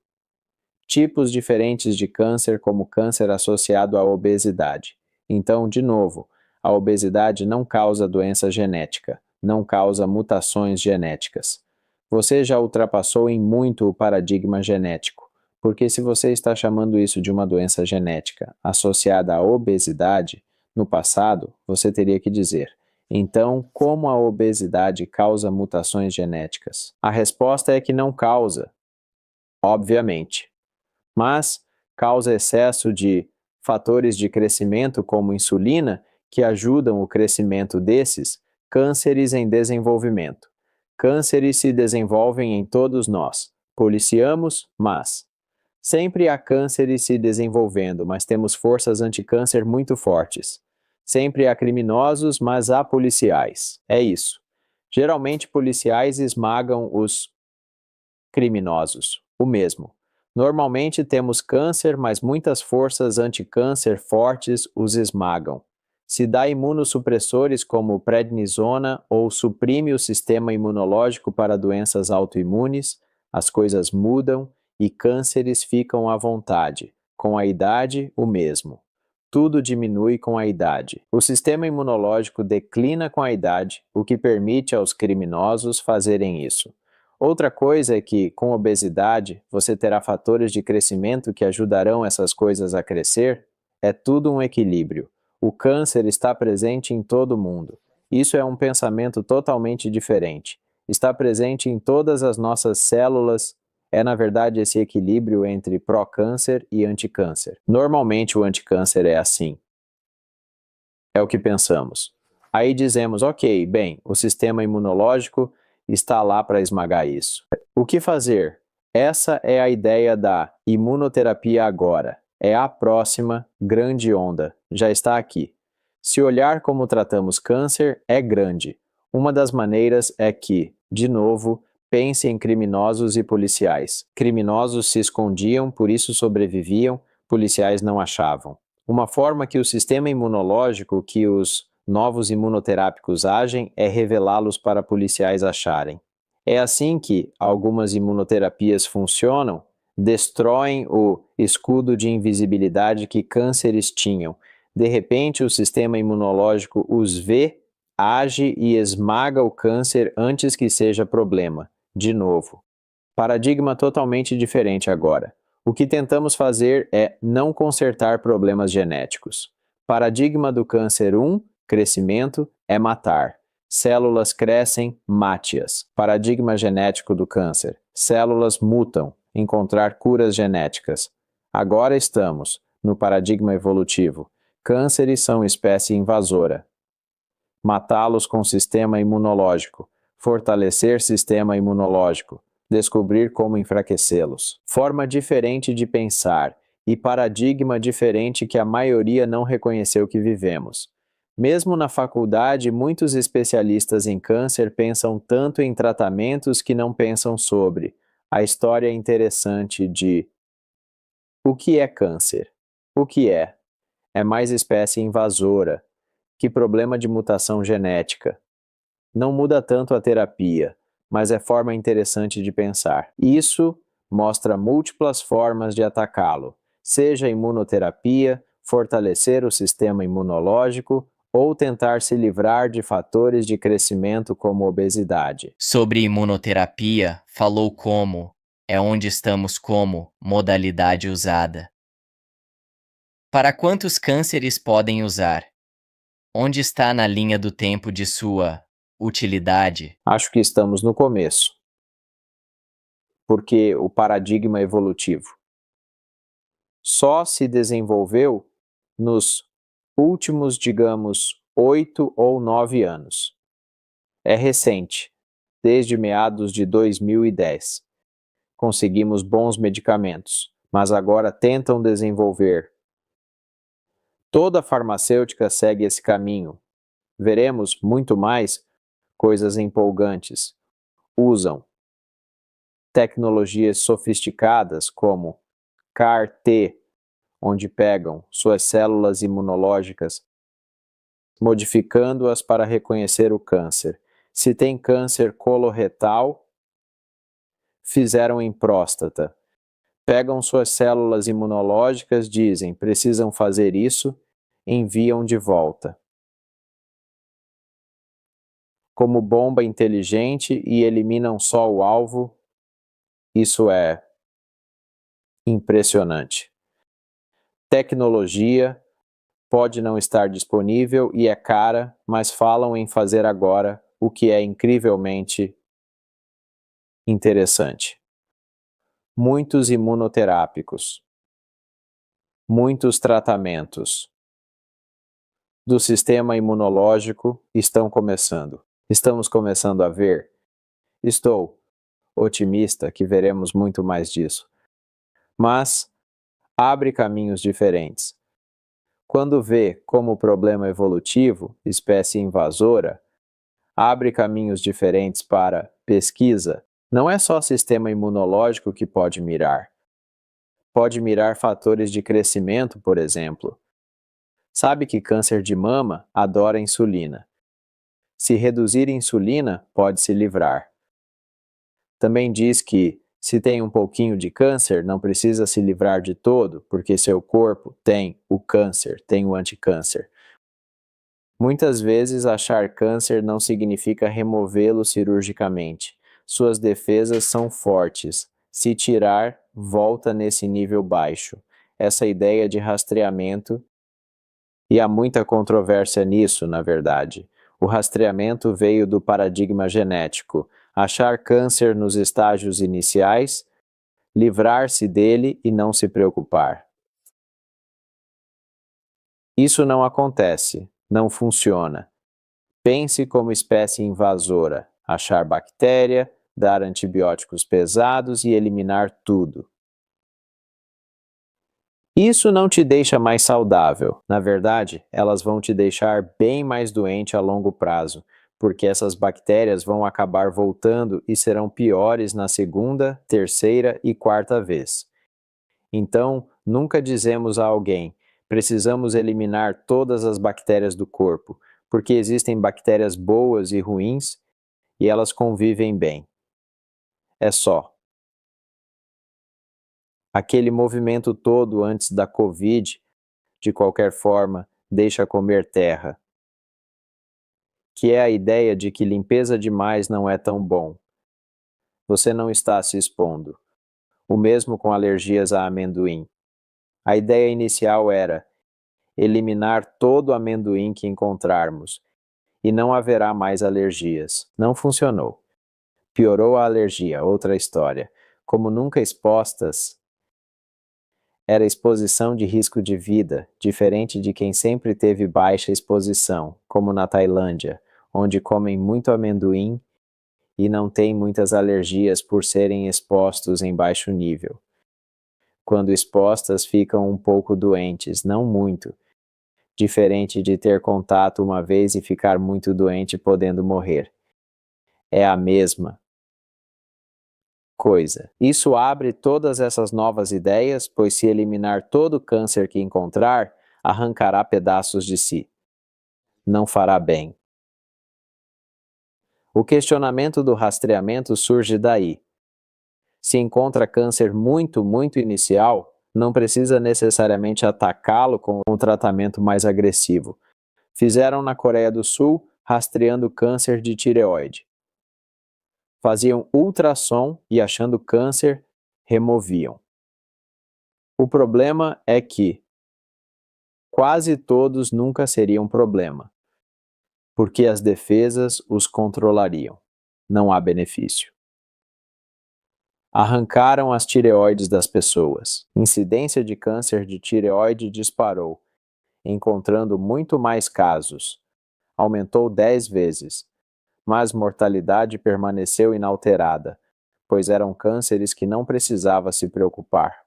tipos diferentes de câncer como câncer associado à obesidade. Então, de novo, a obesidade não causa doença genética, não causa mutações genéticas. Você já ultrapassou em muito o paradigma genético, porque se você está chamando isso de uma doença genética associada à obesidade, no passado você teria que dizer: então, como a obesidade causa mutações genéticas? A resposta é que não causa, obviamente, mas causa excesso de fatores de crescimento como insulina que ajudam o crescimento desses cânceres em desenvolvimento. Cânceres se desenvolvem em todos nós. Policiamos, mas sempre há cânceres se desenvolvendo, mas temos forças anticâncer muito fortes. Sempre há criminosos, mas há policiais. É isso. Geralmente policiais esmagam os criminosos. O mesmo. Normalmente temos câncer, mas muitas forças anticâncer fortes os esmagam. Se dá imunossupressores como prednisona ou suprime o sistema imunológico para doenças autoimunes, as coisas mudam e cânceres ficam à vontade. Com a idade, o mesmo. Tudo diminui com a idade. O sistema imunológico declina com a idade, o que permite aos criminosos fazerem isso. Outra coisa é que, com obesidade, você terá fatores de crescimento que ajudarão essas coisas a crescer. É tudo um equilíbrio. O câncer está presente em todo mundo. Isso é um pensamento totalmente diferente. Está presente em todas as nossas células. É, na verdade, esse equilíbrio entre pró-câncer e anticâncer. Normalmente, o anticâncer é assim. É o que pensamos. Aí dizemos, ok, bem, o sistema imunológico está lá para esmagar isso. O que fazer? Essa é a ideia da imunoterapia agora. É a próxima grande onda. Já está aqui. Se olhar como tratamos câncer, é grande. Uma das maneiras é que, de novo, pense em criminosos e policiais. Criminosos se escondiam, por isso sobreviviam, policiais não achavam. Uma forma que o sistema imunológico, que os novos imunoterápicos agem, é revelá-los para policiais acharem. É assim que algumas imunoterapias funcionam, destroem o escudo de invisibilidade que cânceres tinham. De repente, o sistema imunológico os vê, age e esmaga o câncer antes que seja problema. De novo. Paradigma totalmente diferente agora. O que tentamos fazer é não consertar problemas genéticos. Paradigma do câncer 1, crescimento, é matar. Células crescem, mate-as. Paradigma genético do câncer. Células mutam, encontrar curas genéticas. Agora estamos no paradigma evolutivo. Cânceres são espécie invasora. Matá-los com sistema imunológico. Fortalecer sistema imunológico. Descobrir como enfraquecê-los. Forma diferente de pensar e paradigma diferente que a maioria não reconheceu que vivemos. Mesmo na faculdade, muitos especialistas em câncer pensam tanto em tratamentos que não pensam sobre a história interessante de o que é câncer? O que é? É mais espécie invasora. Que problema de mutação genética? Não muda tanto a terapia, mas é forma interessante de pensar. Isso mostra múltiplas formas de atacá-lo, seja imunoterapia, fortalecer o sistema imunológico ou tentar se livrar de fatores de crescimento como obesidade. Sobre imunoterapia, falou como, é onde estamos como, modalidade usada. Para quantos cânceres podem usar? Onde está na linha do tempo de sua utilidade? Acho que estamos no começo, porque o paradigma evolutivo só se desenvolveu nos últimos, digamos, 8 ou 9 anos. É recente, desde meados de 2010. Conseguimos bons medicamentos, mas agora tentam desenvolver. Toda farmacêutica segue esse caminho. Veremos muito mais coisas empolgantes. Usam tecnologias sofisticadas como CAR-T, onde pegam suas células imunológicas, modificando-as para reconhecer o câncer. Se tem câncer coloretal, fizeram em próstata. Pegam suas células imunológicas, dizem, precisam fazer isso, enviam de volta. Como bomba inteligente e eliminam só o alvo, isso é impressionante. Tecnologia pode não estar disponível e é cara, mas falam em fazer agora, o que é incrivelmente interessante. Muitos imunoterápicos, muitos tratamentos do sistema imunológico estão começando. Estamos começando a ver. Estou otimista que veremos muito mais disso. Mas abre caminhos diferentes. Quando vê como problema evolutivo, espécie invasora, abre caminhos diferentes para pesquisa. Não é só sistema imunológico que pode mirar. Pode mirar fatores de crescimento, por exemplo. Sabe que câncer de mama adora insulina. Se reduzir insulina, pode se livrar. Também diz que, se tem um pouquinho de câncer, não precisa se livrar de todo, porque seu corpo tem o câncer, tem o anticâncer. Muitas vezes, achar câncer não significa removê-lo cirurgicamente. suas defesas são fortes. Se tirar, volta nesse nível baixo. Essa ideia de rastreamento, e há muita controvérsia nisso, na verdade. O rastreamento veio do paradigma genético. Achar câncer nos estágios iniciais, livrar-se dele e não se preocupar. Isso não acontece, não funciona. Pense como espécie invasora, achar bactéria, dar antibióticos pesados e eliminar tudo. Isso não te deixa mais saudável. Na verdade, elas vão te deixar bem mais doente a longo prazo, porque essas bactérias vão acabar voltando e serão piores na segunda, terceira e quarta vez. Então, nunca dizemos a alguém: precisamos eliminar todas as bactérias do corpo, porque existem bactérias boas e ruins e elas convivem bem. É só. Aquele movimento todo antes da Covid, de qualquer forma, deixa comer terra. Que é a ideia de que limpeza demais não é tão bom. Você não está se expondo. O mesmo com alergias a amendoim. A ideia inicial era eliminar todo o amendoim que encontrarmos, e não haverá mais alergias. Não funcionou. Piorou a alergia, outra história. Como nunca expostas, era exposição de risco de vida, diferente de quem sempre teve baixa exposição, como na Tailândia, onde comem muito amendoim e não têm muitas alergias por serem expostos em baixo nível. Quando expostas, ficam um pouco doentes, não muito, diferente de ter contato uma vez e ficar muito doente podendo morrer. É a mesma coisa. Isso abre todas essas novas ideias, pois se eliminar todo o câncer que encontrar, arrancará pedaços de si. Não fará bem. O questionamento do rastreamento surge daí. Se encontra câncer muito inicial, não precisa necessariamente atacá-lo com um tratamento mais agressivo. Fizeram na Coreia do Sul, rastreando câncer de tireoide. Faziam ultrassom e, achando câncer, removiam. O problema é que quase todos nunca seriam problema, porque as defesas os controlariam. Não há benefício. Arrancaram as tireoides das pessoas. Incidência de câncer de tireoide disparou, encontrando muito mais casos. Aumentou 10 vezes. Mas mortalidade permaneceu inalterada, pois eram cânceres que não precisava se preocupar.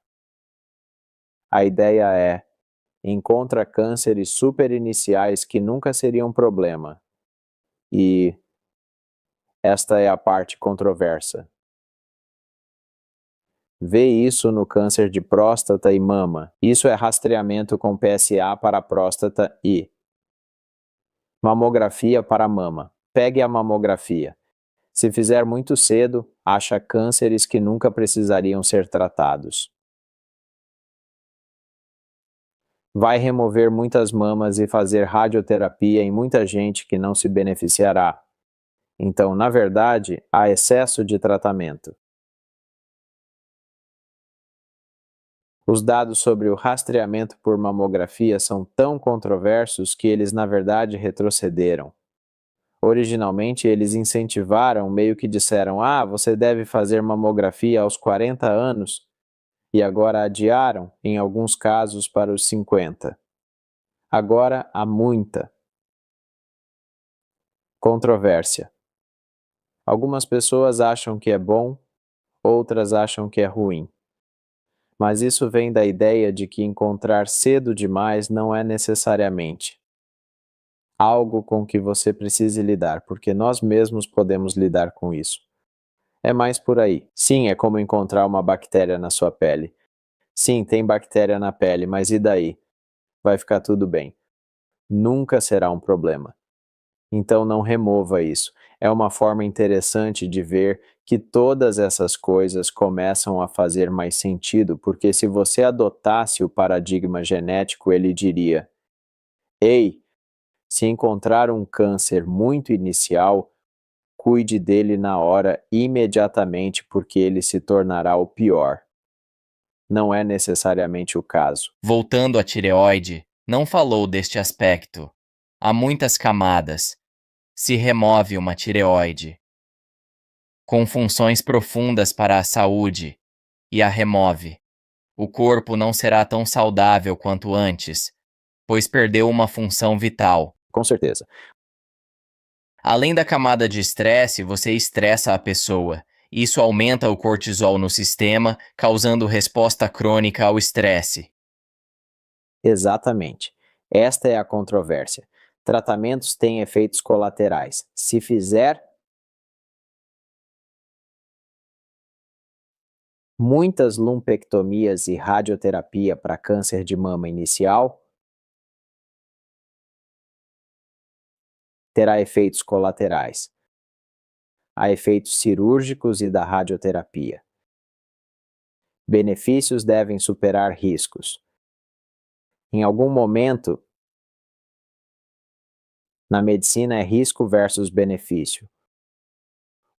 A ideia é: encontra cânceres superiniciais que nunca seriam problema. E esta é a parte controversa. Vê isso no câncer de próstata e mama. Isso é rastreamento com PSA para próstata e mamografia para mama. Pegue a mamografia. Se fizer muito cedo, acha cânceres que nunca precisariam ser tratados. Vai remover muitas mamas e fazer radioterapia em muita gente que não se beneficiará. Então, na verdade, há excesso de tratamento. Os dados sobre o rastreamento por mamografia são tão controversos que eles, na verdade, retrocederam. Originalmente, eles incentivaram, meio que disseram: você deve fazer mamografia aos 40 anos, e agora adiaram, em alguns casos, para os 50. Agora há muita controvérsia. Algumas pessoas acham que é bom, outras acham que é ruim. Mas isso vem da ideia de que encontrar cedo demais não é necessariamente algo com que você precise lidar, porque nós mesmos podemos lidar com isso. É mais por aí. Sim, é como encontrar uma bactéria na sua pele. Sim, tem bactéria na pele, mas e daí? Vai ficar tudo bem. Nunca será um problema. Então não remova isso. É uma forma interessante de ver que todas essas coisas começam a fazer mais sentido, porque se você adotasse o paradigma genético, ele diria: ei, se encontrar um câncer muito inicial, cuide dele na hora imediatamente, porque ele se tornará o pior. Não é necessariamente o caso. Voltando à tireoide, não falou deste aspecto. Há muitas camadas. Se remove uma tireoide com funções profundas para a saúde e a remove. O corpo não será tão saudável quanto antes, pois perdeu uma função vital. Com certeza. Além da camada de estresse, você estressa a pessoa. Isso aumenta o cortisol no sistema, causando resposta crônica ao estresse. Exatamente. Esta é a controvérsia. Tratamentos têm efeitos colaterais. Se fizer muitas lumpectomias e radioterapia para câncer de mama inicial, terá efeitos colaterais. Há efeitos cirúrgicos e da radioterapia. Benefícios devem superar riscos. Em algum momento, na medicina é risco versus benefício.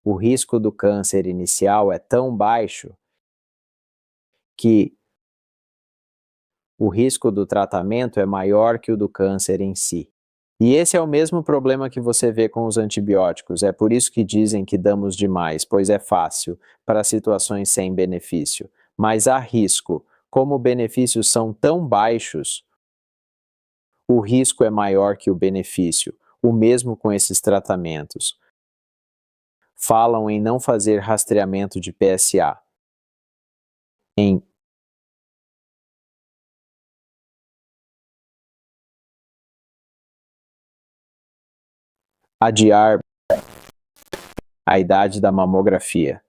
O risco do câncer inicial é tão baixo que o risco do tratamento é maior que o do câncer em si. E esse é o mesmo problema que você vê com os antibióticos. É por isso que dizem que damos demais, pois é fácil para situações sem benefício. Mas há risco. Como benefícios são tão baixos, o risco é maior que o benefício. O mesmo com esses tratamentos. Falam em não fazer rastreamento de PSA. Em adiar a idade da mamografia.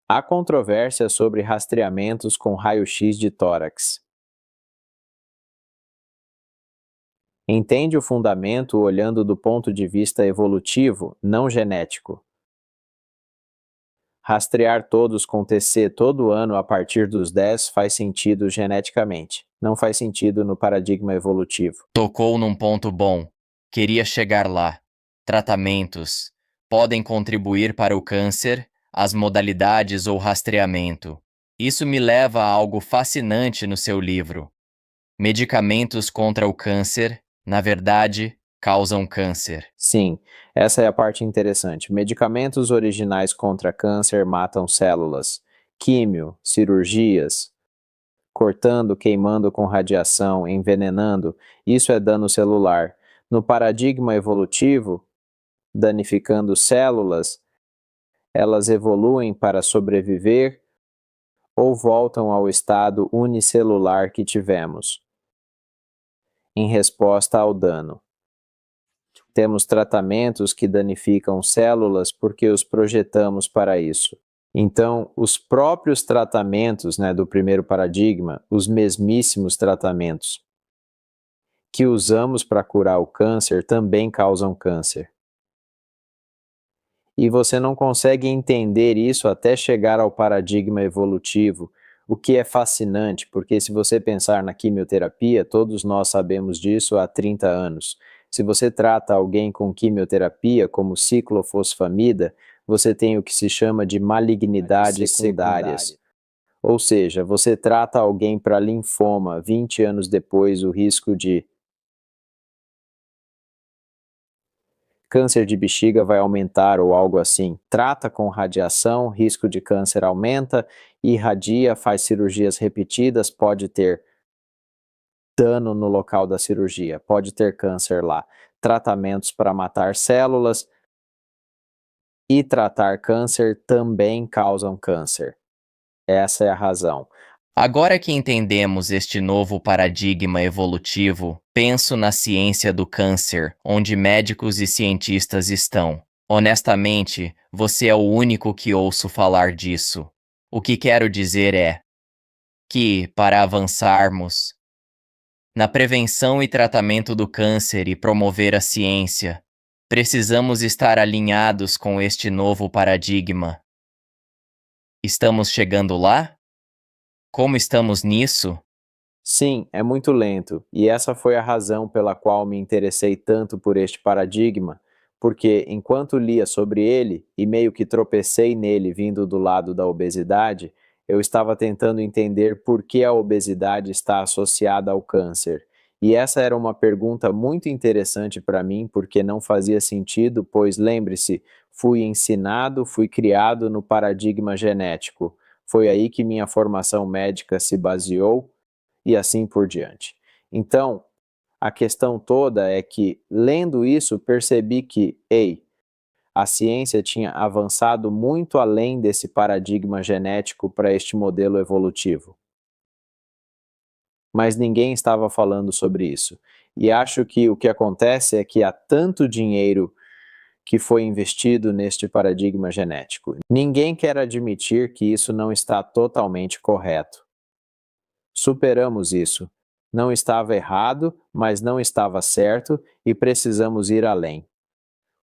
Há controvérsia sobre rastreamentos com raio-x de tórax. Entende o fundamento olhando do ponto de vista evolutivo, não genético. Rastrear todos com TC todo ano a partir dos 10 faz sentido geneticamente, não faz sentido no paradigma evolutivo. Tocou num ponto bom. Queria chegar lá. Tratamentos podem contribuir para o câncer, as modalidades ou rastreamento. Isso me leva a algo fascinante no seu livro. Medicamentos contra o câncer, na verdade, causam câncer. Sim, essa é a parte interessante. Medicamentos originais contra câncer matam células. Químio, cirurgias, cortando, queimando com radiação, envenenando, isso é dano celular. No paradigma evolutivo, danificando células, elas evoluem para sobreviver ou voltam ao estado unicelular que tivemos, em resposta ao dano. Temos tratamentos que danificam células porque os projetamos para isso. Então, os próprios tratamentos, do primeiro paradigma, os mesmíssimos tratamentos que usamos para curar o câncer também causam câncer. E você não consegue entender isso até chegar ao paradigma evolutivo, o que é fascinante, porque se você pensar na quimioterapia, todos nós sabemos disso há 30 anos. Se você trata alguém com quimioterapia, como ciclofosfamida, você tem o que se chama de malignidades secundárias. Ou seja, você trata alguém para linfoma, 20 anos depois o risco de câncer de bexiga vai aumentar ou algo assim. Trata com radiação, risco de câncer aumenta, irradia, faz cirurgias repetidas, pode ter dano no local da cirurgia, pode ter câncer lá. Tratamentos para matar células e tratar câncer também causam câncer. Essa é a razão. Agora que entendemos este novo paradigma evolutivo, penso na ciência do câncer, onde médicos e cientistas estão. Honestamente, você é o único que ouço falar disso. O que quero dizer é que, para avançarmos na prevenção e tratamento do câncer e promover a ciência, precisamos estar alinhados com este novo paradigma. Estamos chegando lá? Como estamos nisso? Sim, é muito lento, e essa foi a razão pela qual me interessei tanto por este paradigma, porque enquanto lia sobre ele e meio que tropecei nele vindo do lado da obesidade, eu estava tentando entender por que a obesidade está associada ao câncer. E essa era uma pergunta muito interessante para mim, porque não fazia sentido, pois lembre-se, fui ensinado, fui criado no paradigma genético. Foi aí que minha formação médica se baseou e assim por diante. Então, a questão toda é que, lendo isso, percebi que, ei, a ciência tinha avançado muito além desse paradigma genético para este modelo evolutivo. Mas ninguém estava falando sobre isso. E acho que o que acontece é que há tanto dinheiro que foi investido neste paradigma genético. Ninguém quer admitir que isso não está totalmente correto. Superamos isso. Não estava errado, mas não estava certo e precisamos ir além.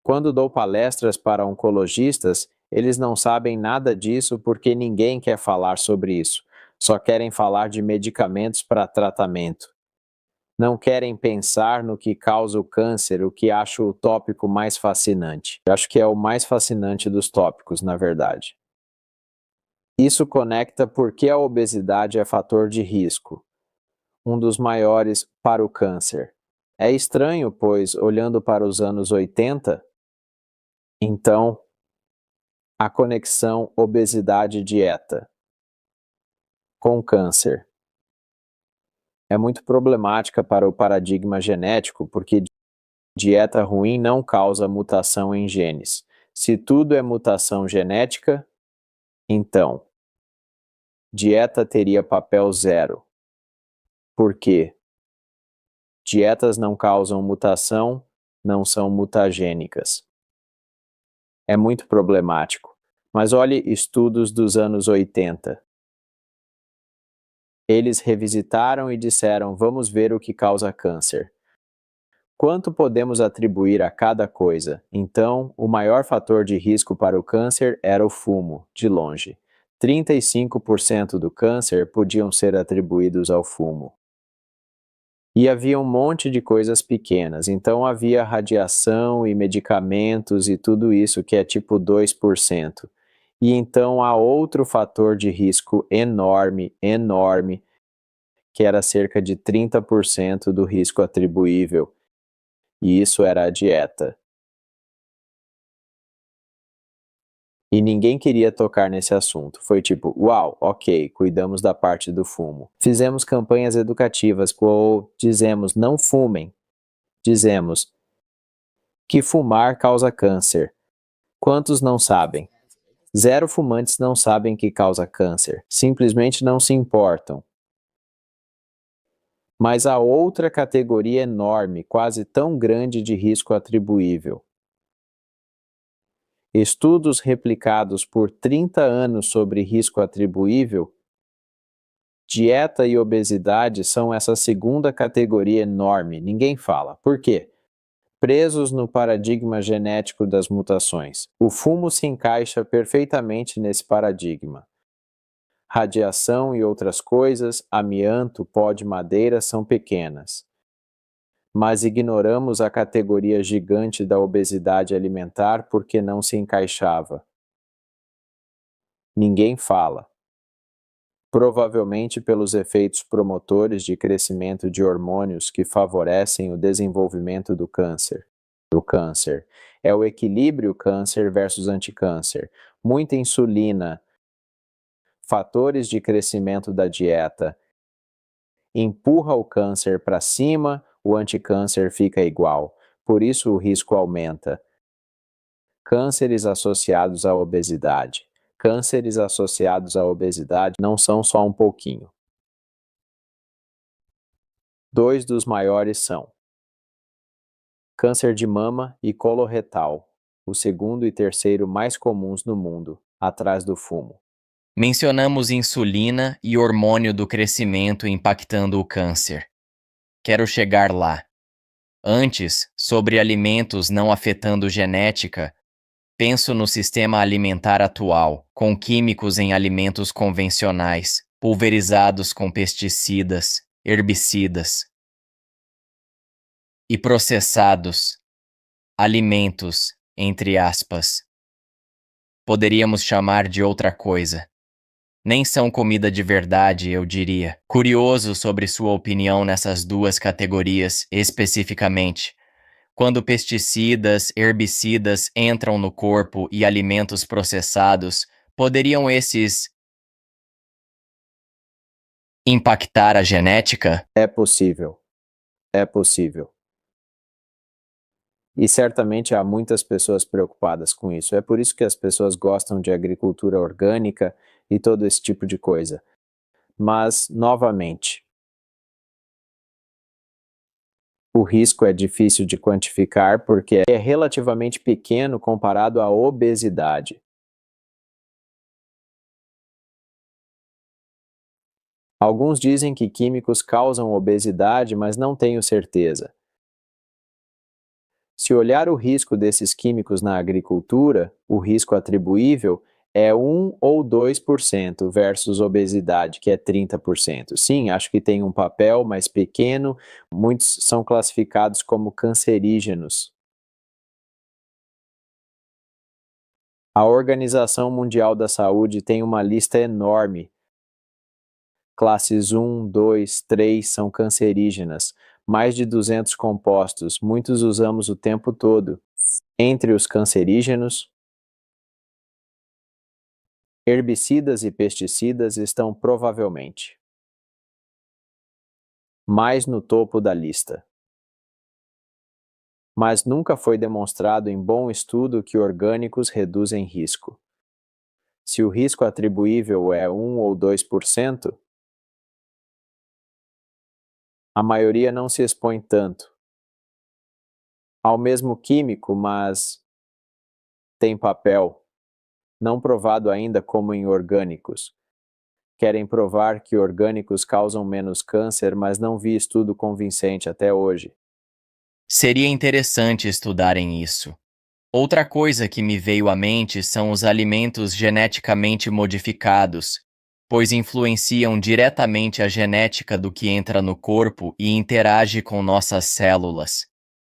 Quando dou palestras para oncologistas, eles não sabem nada disso porque ninguém quer falar sobre isso. Só querem falar de medicamentos para tratamento. Não querem pensar no que causa o câncer, o que acho o tópico mais fascinante. Eu acho que é o mais fascinante dos tópicos, na verdade. Isso conecta porque a obesidade é fator de risco, um dos maiores para o câncer. É estranho, pois, olhando para os anos 80, então, a conexão obesidade-dieta com câncer é muito problemática para o paradigma genético, porque dieta ruim não causa mutação em genes. Se tudo é mutação genética, então, dieta teria papel zero. Por quê? Dietas não causam mutação, não são mutagênicas. É muito problemático. Mas olhe estudos dos anos 80. Eles revisitaram e disseram: vamos ver o que causa câncer. Quanto podemos atribuir a cada coisa? Então, o maior fator de risco para o câncer era o fumo, de longe. 35% do câncer podiam ser atribuídos ao fumo. E havia um monte de coisas pequenas, então havia radiação e medicamentos e tudo isso que é tipo 2%. E então há outro fator de risco enorme, enorme, que era cerca de 30% do risco atribuível, e isso era a dieta. E ninguém queria tocar nesse assunto. Foi tipo, uau, ok, cuidamos da parte do fumo. Fizemos campanhas educativas, ou dizemos, não fumem. Dizemos que fumar causa câncer. Quantos não sabem? 0 fumantes não sabem que causa câncer. Simplesmente não se importam. Mas há outra categoria enorme, quase tão grande de risco atribuível. Estudos replicados por 30 anos sobre risco atribuível, dieta e obesidade são essa segunda categoria enorme, ninguém fala. Por quê? Presos no paradigma genético das mutações. O fumo se encaixa perfeitamente nesse paradigma. Radiação e outras coisas, amianto, pó de madeira são pequenas. Mas ignoramos a categoria gigante da obesidade alimentar porque não se encaixava. Ninguém fala. Provavelmente pelos efeitos promotores de crescimento de hormônios que favorecem o desenvolvimento do câncer. O câncer é o equilíbrio câncer versus anticâncer. Muita insulina, fatores de crescimento da dieta, empurra o câncer para cima, o anticâncer fica igual. Por isso o risco aumenta. Cânceres associados à obesidade. Cânceres associados à obesidade não são só um pouquinho. 2 dos maiores são câncer de mama e coloretal, o segundo e terceiro mais comuns no mundo, atrás do fumo. Mencionamos insulina e hormônio do crescimento impactando o câncer. Quero chegar lá. Antes, sobre alimentos não afetando genética, penso no sistema alimentar atual, com químicos em alimentos convencionais, pulverizados com pesticidas, herbicidas e processados alimentos, entre aspas. Poderíamos chamar de outra coisa. Nem são comida de verdade, eu diria. Curioso sobre sua opinião nessas duas categorias especificamente. Quando pesticidas, herbicidas entram no corpo e alimentos processados, poderiam esses impactar a genética? É possível. É possível. E certamente há muitas pessoas preocupadas com isso. É por isso que as pessoas gostam de agricultura orgânica e todo esse tipo de coisa. Mas, novamente, o risco é difícil de quantificar porque é relativamente pequeno comparado à obesidade. Alguns dizem que químicos causam obesidade, mas não tenho certeza. Se olhar o risco desses químicos na agricultura, o risco atribuível é 1 ou 2% versus obesidade, que é 30%. Sim, acho que tem um papel mais pequeno, muitos são classificados como cancerígenos. A Organização Mundial da Saúde tem uma lista enorme. Classes 1, 2, 3 são cancerígenas, mais de 200 compostos, muitos usamos o tempo todo. Entre os cancerígenos, herbicidas e pesticidas estão provavelmente mais no topo da lista. Mas nunca foi demonstrado em bom estudo que orgânicos reduzem risco. Se o risco atribuível é 1 ou 2%, a maioria não se expõe tanto ao mesmo químico, mas tem papel, não provado ainda como em orgânicos. Querem provar que orgânicos causam menos câncer, mas não vi estudo convincente até hoje. Seria interessante estudarem isso. Outra coisa que me veio à mente são os alimentos geneticamente modificados, pois influenciam diretamente a genética do que entra no corpo e interage com nossas células.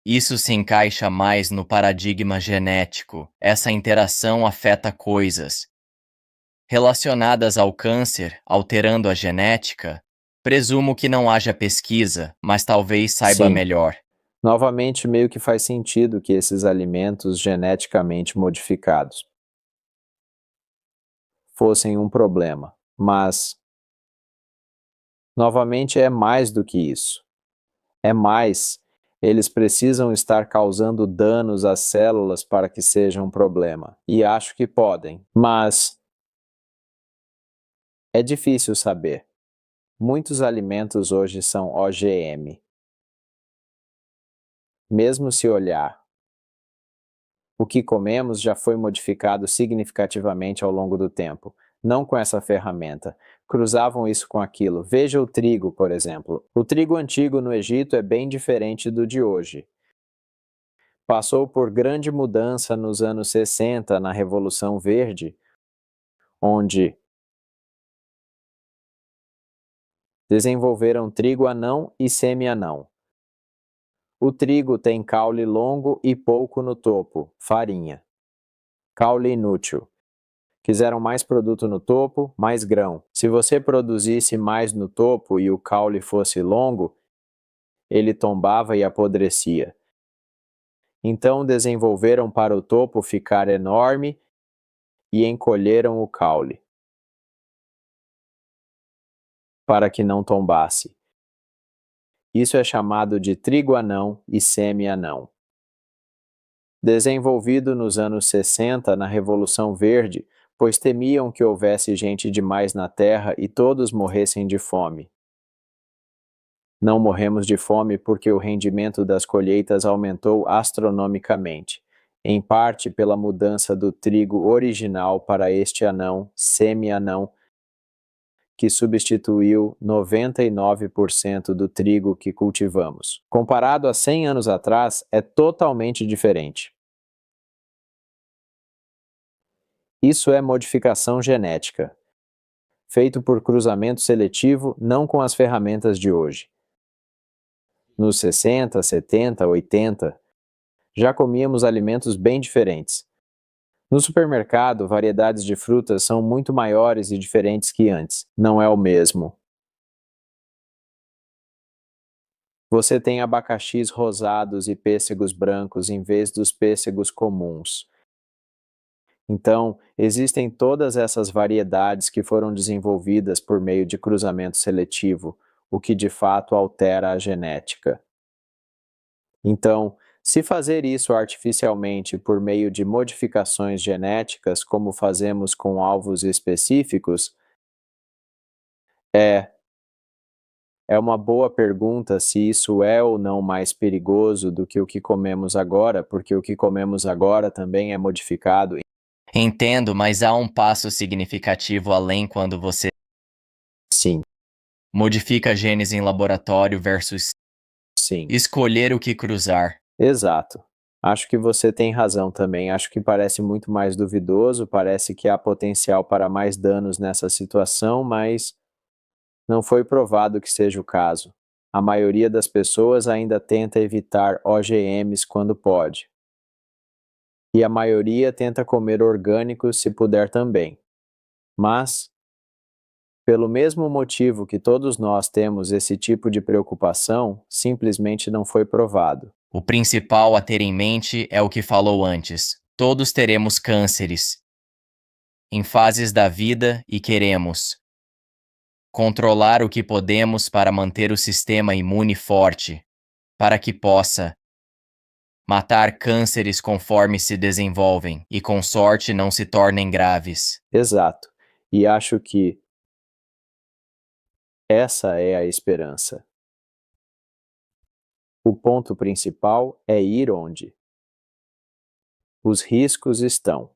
Isso se encaixa mais no paradigma genético. Essa interação afeta coisas relacionadas ao câncer, alterando a genética. Presumo que não haja pesquisa, mas talvez saiba Sim. melhor. Novamente, meio que faz sentido que esses alimentos geneticamente modificados fossem um problema, mas, novamente, é mais do que isso. É mais, eles precisam estar causando danos às células para que seja um problema, e acho que podem, mas é difícil saber. Muitos alimentos hoje são OGM. Mesmo se olhar, o que comemos já foi modificado significativamente ao longo do tempo, não com essa ferramenta. Cruzavam isso com aquilo. Veja o trigo, por exemplo. O trigo antigo no Egito é bem diferente do de hoje. Passou por grande mudança nos anos 60, na Revolução Verde, onde desenvolveram trigo anão e semi-anão. O trigo tem caule longo e pouco no topo, farinha. Caule inútil. Quiseram mais produto no topo, mais grão. Se você produzisse mais no topo e o caule fosse longo, ele tombava e apodrecia. Então desenvolveram para o topo ficar enorme e encolheram o caule, para que não tombasse. Isso é chamado de trigo anão e semi-anão. Desenvolvido nos anos 60 na Revolução Verde, pois temiam que houvesse gente demais na terra e todos morressem de fome. Não morremos de fome porque o rendimento das colheitas aumentou astronomicamente, em parte pela mudança do trigo original para este anão, semi-anão, que substituiu 99% do trigo que cultivamos. Comparado a 100 anos atrás, é totalmente diferente. Isso é modificação genética. feito por cruzamento seletivo, não com as ferramentas de hoje. Nos 60, 70, 80, já comíamos alimentos bem diferentes. No supermercado, variedades de frutas são muito maiores e diferentes que antes. Não é o mesmo. Você tem abacaxis rosados e pêssegos brancos em vez dos pêssegos comuns. Então, existem todas essas variedades que foram desenvolvidas por meio de cruzamento seletivo, o que de fato altera a genética. Então, se fazer isso artificialmente por meio de modificações genéticas, como fazemos com alvos específicos, é uma boa pergunta se isso é ou não mais perigoso do que o que comemos agora, porque o que comemos agora também é modificado. Entendo, mas há um passo significativo além quando você Sim, modifica genes em laboratório versus sim, escolher o que cruzar. exato. Acho que você tem razão também. Acho que parece muito mais duvidoso, parece que há potencial para mais danos nessa situação, mas não foi provado que seja o caso. A maioria das pessoas ainda tenta evitar OGMs quando pode. E a maioria tenta comer orgânicos se puder também. Mas, pelo mesmo motivo que todos nós temos esse tipo de preocupação, simplesmente não foi provado. O principal a ter em mente é o que falou antes. Todos teremos cânceres em fases da vida e queremos controlar o que podemos para manter o sistema imune forte, para que possa matar cânceres conforme se desenvolvem e, com sorte, não se tornem graves. Exato. E acho que essa é a esperança. O ponto principal é ir onde os riscos estão.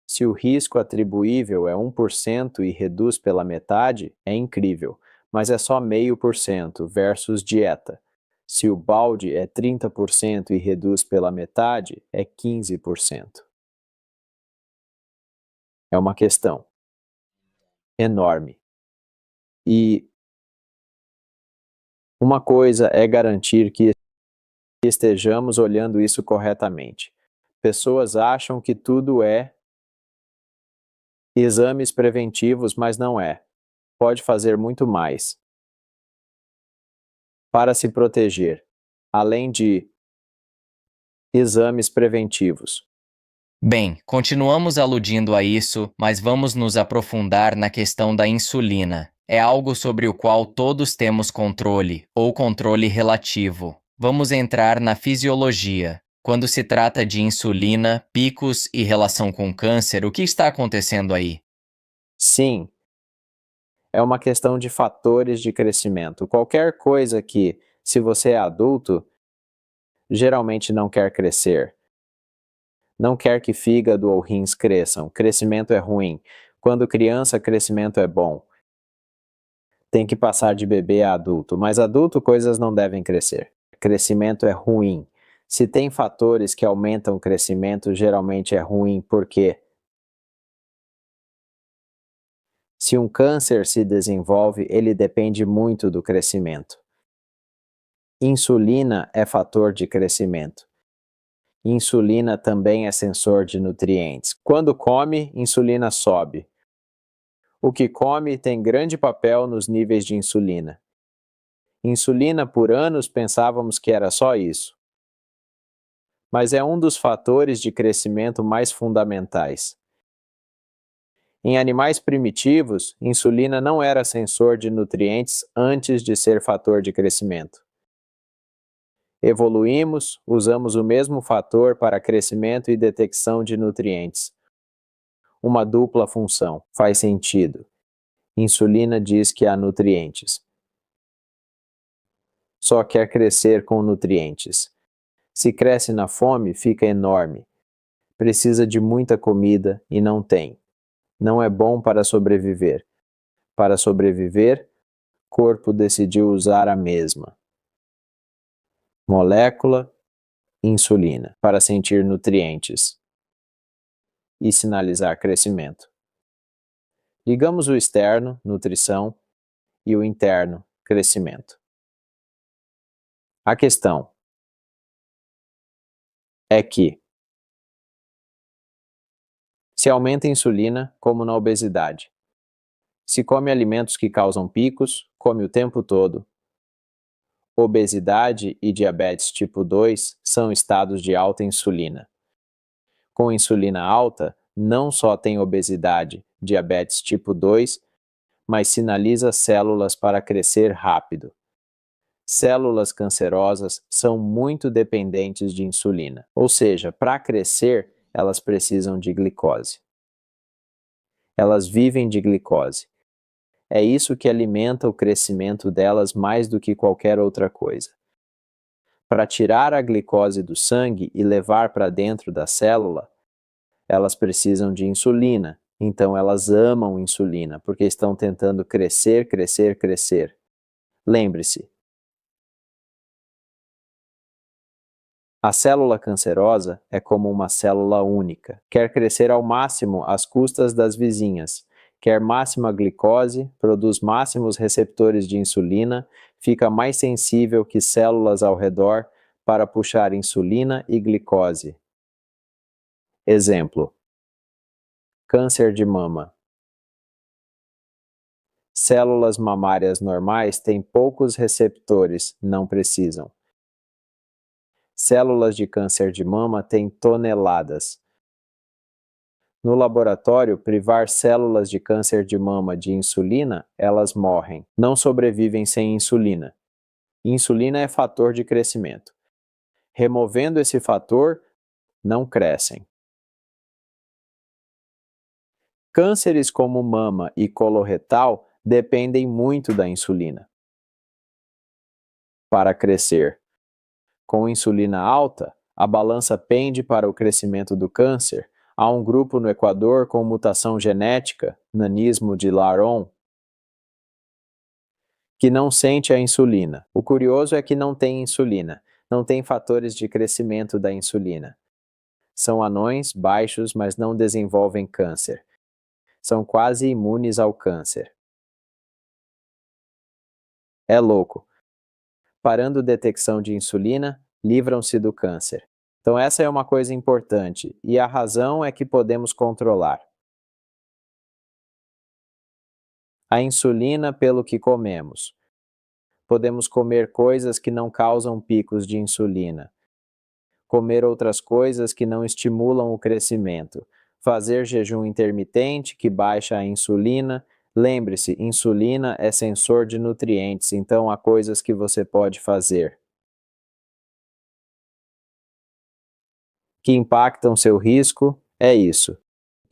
Se o risco atribuível é 1% e reduz pela metade, é incrível, mas é só 0,5% versus dieta. Se o balde é 30% e reduz pela metade, é 15%. É uma questão enorme. E uma coisa é garantir que estejamos olhando isso corretamente. Pessoas acham que tudo é exames preventivos, mas não é. Pode fazer muito mais para se proteger, além de exames preventivos. Bem, continuamos aludindo a isso, mas vamos nos aprofundar na questão da insulina. É algo sobre o qual todos temos controle, ou controle relativo. Vamos entrar na fisiologia. Quando se trata de insulina, picos e relação com câncer, o que está acontecendo aí? Sim, é uma questão de fatores de crescimento. Qualquer coisa que, se você é adulto, geralmente não quer crescer. Não quer que fígado ou rins cresçam. Crescimento é ruim. Quando criança, crescimento é bom. Tem que passar de bebê a adulto, mas adulto coisas não devem crescer. Crescimento é ruim. Se tem fatores que aumentam o crescimento, geralmente é ruim, porque se um câncer se desenvolve, ele depende muito do crescimento. Insulina é fator de crescimento. Insulina também é sensor de nutrientes. Quando come, insulina sobe. O que come tem grande papel nos níveis de insulina. Insulina, por anos, pensávamos que era só isso. Mas é um dos fatores de crescimento mais fundamentais. Em animais primitivos, insulina não era sensor de nutrientes antes de ser fator de crescimento. Evoluímos, usamos o mesmo fator para crescimento e detecção de nutrientes. Uma dupla função. Faz sentido. Insulina diz que há nutrientes. Só quer crescer com nutrientes. Se cresce na fome, fica enorme. Precisa de muita comida e não tem. Não é bom para sobreviver. Para sobreviver, corpo decidiu usar a mesma molécula, insulina, para sentir nutrientes e sinalizar crescimento. Ligamos o externo, nutrição, e o interno, crescimento. A questão é que se aumenta a insulina, como na obesidade. Se come alimentos que causam picos, come o tempo todo. Obesidade e diabetes tipo 2 são estados de alta insulina. Com insulina alta, não só tem obesidade, diabetes tipo 2, mas sinaliza células para crescer rápido. Células cancerosas são muito dependentes de insulina, ou seja, para crescer, elas precisam de glicose. Elas vivem de glicose. É isso que alimenta o crescimento delas mais do que qualquer outra coisa. Para tirar a glicose do sangue e levar para dentro da célula, elas precisam de insulina. Então elas amam insulina, porque estão tentando crescer, crescer, crescer. Lembre-se, a célula cancerosa é como uma célula única. Quer crescer ao máximo às custas das vizinhas. Quer máxima glicose, produz máximos receptores de insulina, fica mais sensível que células ao redor para puxar insulina e glicose. Exemplo: câncer de mama. Células mamárias normais têm poucos receptores, não precisam. Células de câncer de mama têm toneladas. No laboratório, privar células de câncer de mama de insulina, elas morrem. Não sobrevivem sem insulina. Insulina é fator de crescimento. Removendo esse fator, não crescem. Cânceres como mama e coloretal dependem muito da insulina para crescer. Com insulina alta, a balança pende para o crescimento do câncer. Há um grupo no Equador com mutação genética, nanismo de Laron, que não sente a insulina. O curioso é que não tem insulina, não tem fatores de crescimento da insulina. São anões, baixos, mas não desenvolvem câncer. São quase imunes ao câncer. É louco. Parando detecção de insulina, livram-se do câncer. Então essa é uma coisa importante, e a razão é que podemos controlar. A insulina pelo que comemos. Podemos comer coisas que não causam picos de insulina. Comer outras coisas que não estimulam o crescimento. Fazer jejum intermitente que baixa a insulina. Lembre-se, insulina é sensor de nutrientes, então há coisas que você pode fazer que impactam seu risco, é isso.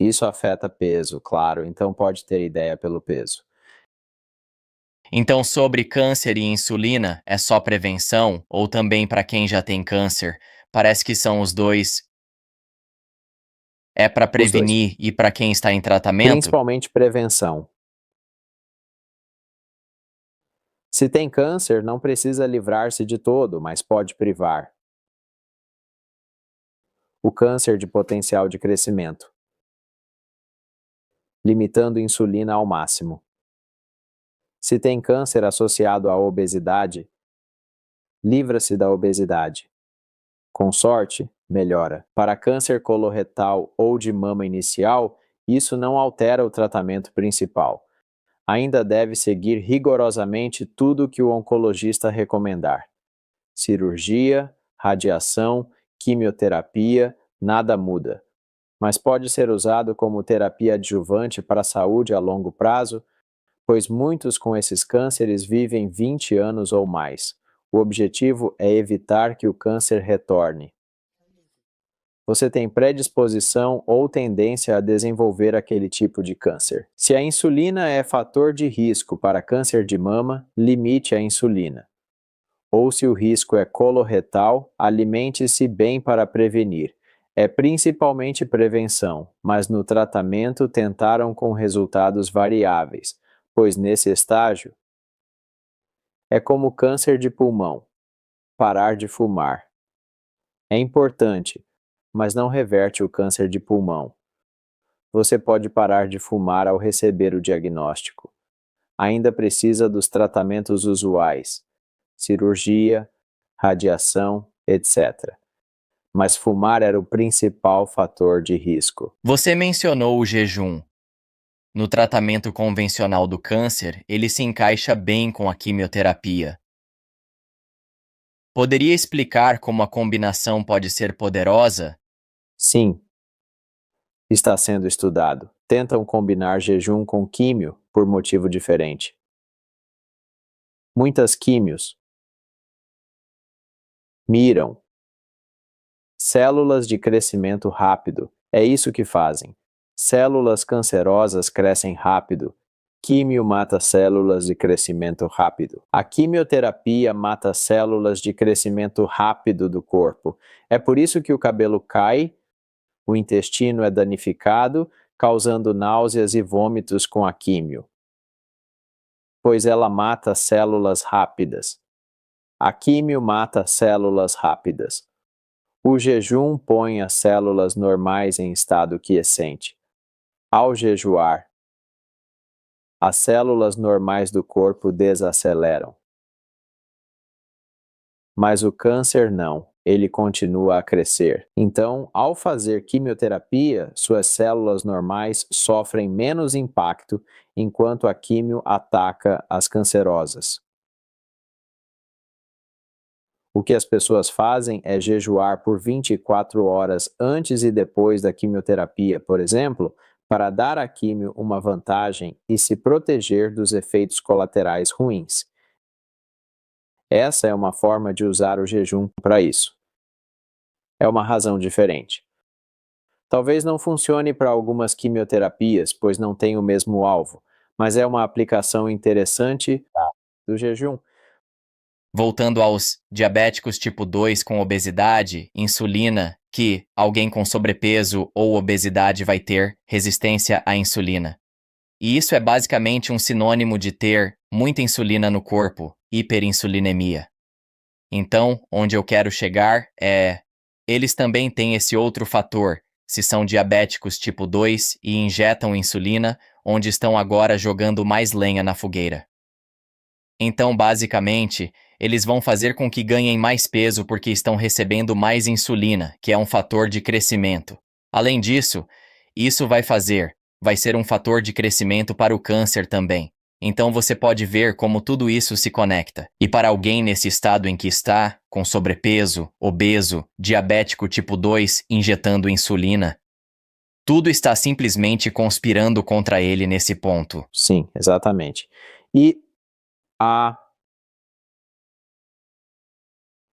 Isso afeta peso, claro, então pode ter ideia pelo peso. Então, sobre câncer e insulina, é só prevenção ou também para quem já tem câncer? Parece que são os dois. É para Os dois. prevenir e para quem está em tratamento? Principalmente prevenção. Se tem câncer, não precisa livrar-se de todo, mas pode privar. O câncer de potencial de crescimento. Limitando insulina ao máximo. Se tem câncer associado à obesidade, livra-se da obesidade. Com sorte, melhora. Para câncer coloretal ou de mama inicial, isso não altera o tratamento principal. Ainda deve seguir rigorosamente tudo o que o oncologista recomendar. Cirurgia, radiação, quimioterapia, nada muda. Mas pode ser usado como terapia adjuvante para a saúde a longo prazo, pois muitos com esses cânceres vivem 20 anos ou mais. O objetivo é evitar que o câncer retorne. Você tem predisposição ou tendência a desenvolver aquele tipo de câncer. Se a insulina é fator de risco para câncer de mama, limite a insulina. Ou se o risco é coloretal, alimente-se bem para prevenir. É principalmente prevenção, mas no tratamento tentaram com resultados variáveis, pois nesse estágio é como câncer de pulmão, parar de fumar. É importante, mas não reverte o câncer de pulmão. você pode parar de fumar ao receber o diagnóstico. Ainda precisa dos tratamentos usuais, cirurgia, radiação, etc. Mas fumar era o principal fator de risco. Você mencionou o jejum. No tratamento convencional do câncer, ele se encaixa bem com a quimioterapia. Poderia explicar como a combinação pode ser poderosa? Sim, está sendo estudado. Tentam combinar jejum com químio por motivo diferente. Muitas químios miram células de crescimento rápido. É isso que fazem. Células cancerosas crescem rápido. Químio mata células de crescimento rápido. A quimioterapia mata células de crescimento rápido do corpo. É por isso que o cabelo cai, o intestino é danificado, causando náuseas e vômitos com a químio. Pois ela mata células rápidas. A químio mata células rápidas. O jejum põe as células normais em estado quiescente. Ao jejuar, as células normais do corpo desaceleram. Mas o câncer não, ele continua a crescer. Então, ao fazer quimioterapia, suas células normais sofrem menos impacto enquanto a químio ataca as cancerosas. O que as pessoas fazem é jejuar por 24 horas antes e depois da quimioterapia, por exemplo, para dar à químio uma vantagem e se proteger dos efeitos colaterais ruins. Essa é uma forma de usar o jejum para isso. É uma razão diferente. Talvez não funcione para algumas quimioterapias, pois não tem o mesmo alvo, mas é uma aplicação interessante do jejum. Voltando aos diabéticos tipo 2 com obesidade, insulina, que alguém com sobrepeso ou obesidade vai ter resistência à insulina. E isso é basicamente um sinônimo de ter muita insulina no corpo, hiperinsulinemia. Então, onde eu quero chegar é: eles também têm esse outro fator, se são diabéticos tipo 2 e injetam insulina, onde estão agora jogando mais lenha na fogueira. Então, basicamente, eles vão fazer com que ganhem mais peso porque estão recebendo mais insulina, que é um fator de crescimento. Além disso, isso vai ser um fator de crescimento para o câncer também. Então você pode ver como tudo isso se conecta. E para alguém nesse estado em que está, com sobrepeso, obeso, diabético tipo 2, injetando insulina, tudo está simplesmente conspirando contra ele nesse ponto. Sim, exatamente. E a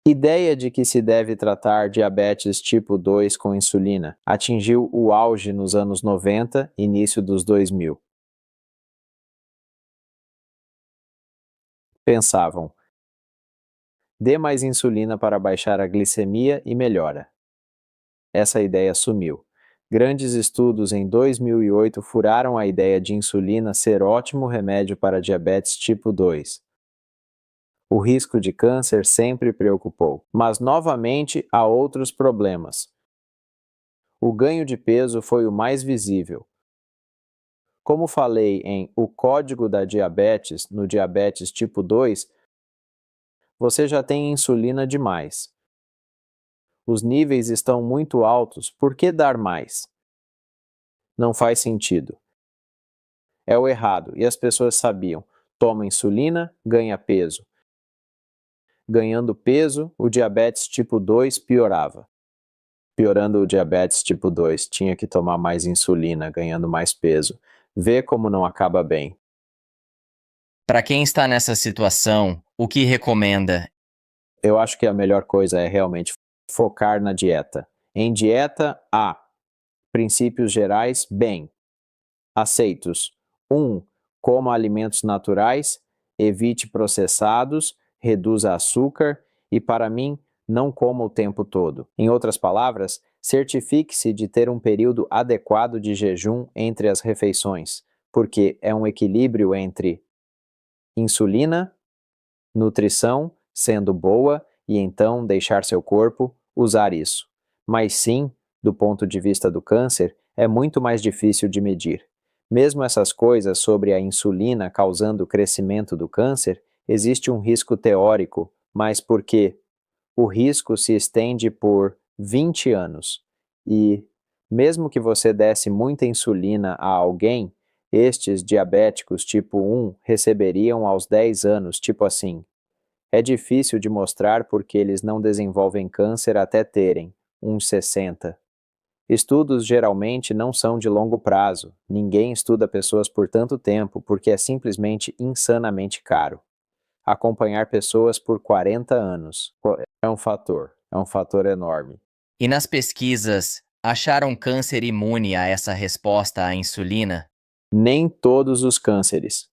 ideia de que se deve tratar diabetes tipo 2 com insulina atingiu o auge nos anos 90 e início dos 2000. Pensavam, dê mais insulina para baixar a glicemia e melhora. Essa ideia sumiu. Grandes estudos em 2008 furaram a ideia de insulina ser ótimo remédio para diabetes tipo 2. O risco de câncer sempre preocupou, mas novamente há outros problemas. O ganho de peso foi o mais visível. Como falei em O Código da Diabetes, no diabetes tipo 2, você já tem insulina demais. Os níveis estão muito altos, por que dar mais? Não faz sentido. É o errado, e as pessoas sabiam. Toma insulina, ganha peso. Ganhando peso, o diabetes tipo 2 piorava. Piorando o diabetes tipo 2, tinha que tomar mais insulina, ganhando mais peso. Vê como não acaba bem. Para quem está nessa situação, o que recomenda? Eu acho que a melhor coisa é realmente focar na dieta. Em dieta, há princípios gerais bem aceitos. 1. Coma alimentos naturais, evite processados, reduza açúcar e, para mim, não coma o tempo todo. Em outras palavras, certifique-se de ter um período adequado de jejum entre as refeições, porque é um equilíbrio entre insulina, nutrição, sendo boa, e então deixar seu corpo usar isso. Mas sim, do ponto de vista do câncer, é muito mais difícil de medir. Mesmo essas coisas sobre a insulina causando o crescimento do câncer, existe um risco teórico, mas porque o risco se estende por 20 anos. E, mesmo que você desse muita insulina a alguém, estes diabéticos tipo 1 receberiam aos 10 anos, tipo assim. É difícil de mostrar porque eles não desenvolvem câncer até terem uns 60. Estudos geralmente não são de longo prazo. Ninguém estuda pessoas por tanto tempo porque é simplesmente insanamente caro. Acompanhar pessoas por 40 anos é um fator enorme. E nas pesquisas, acharam câncer imune a essa resposta à insulina? Nem todos os cânceres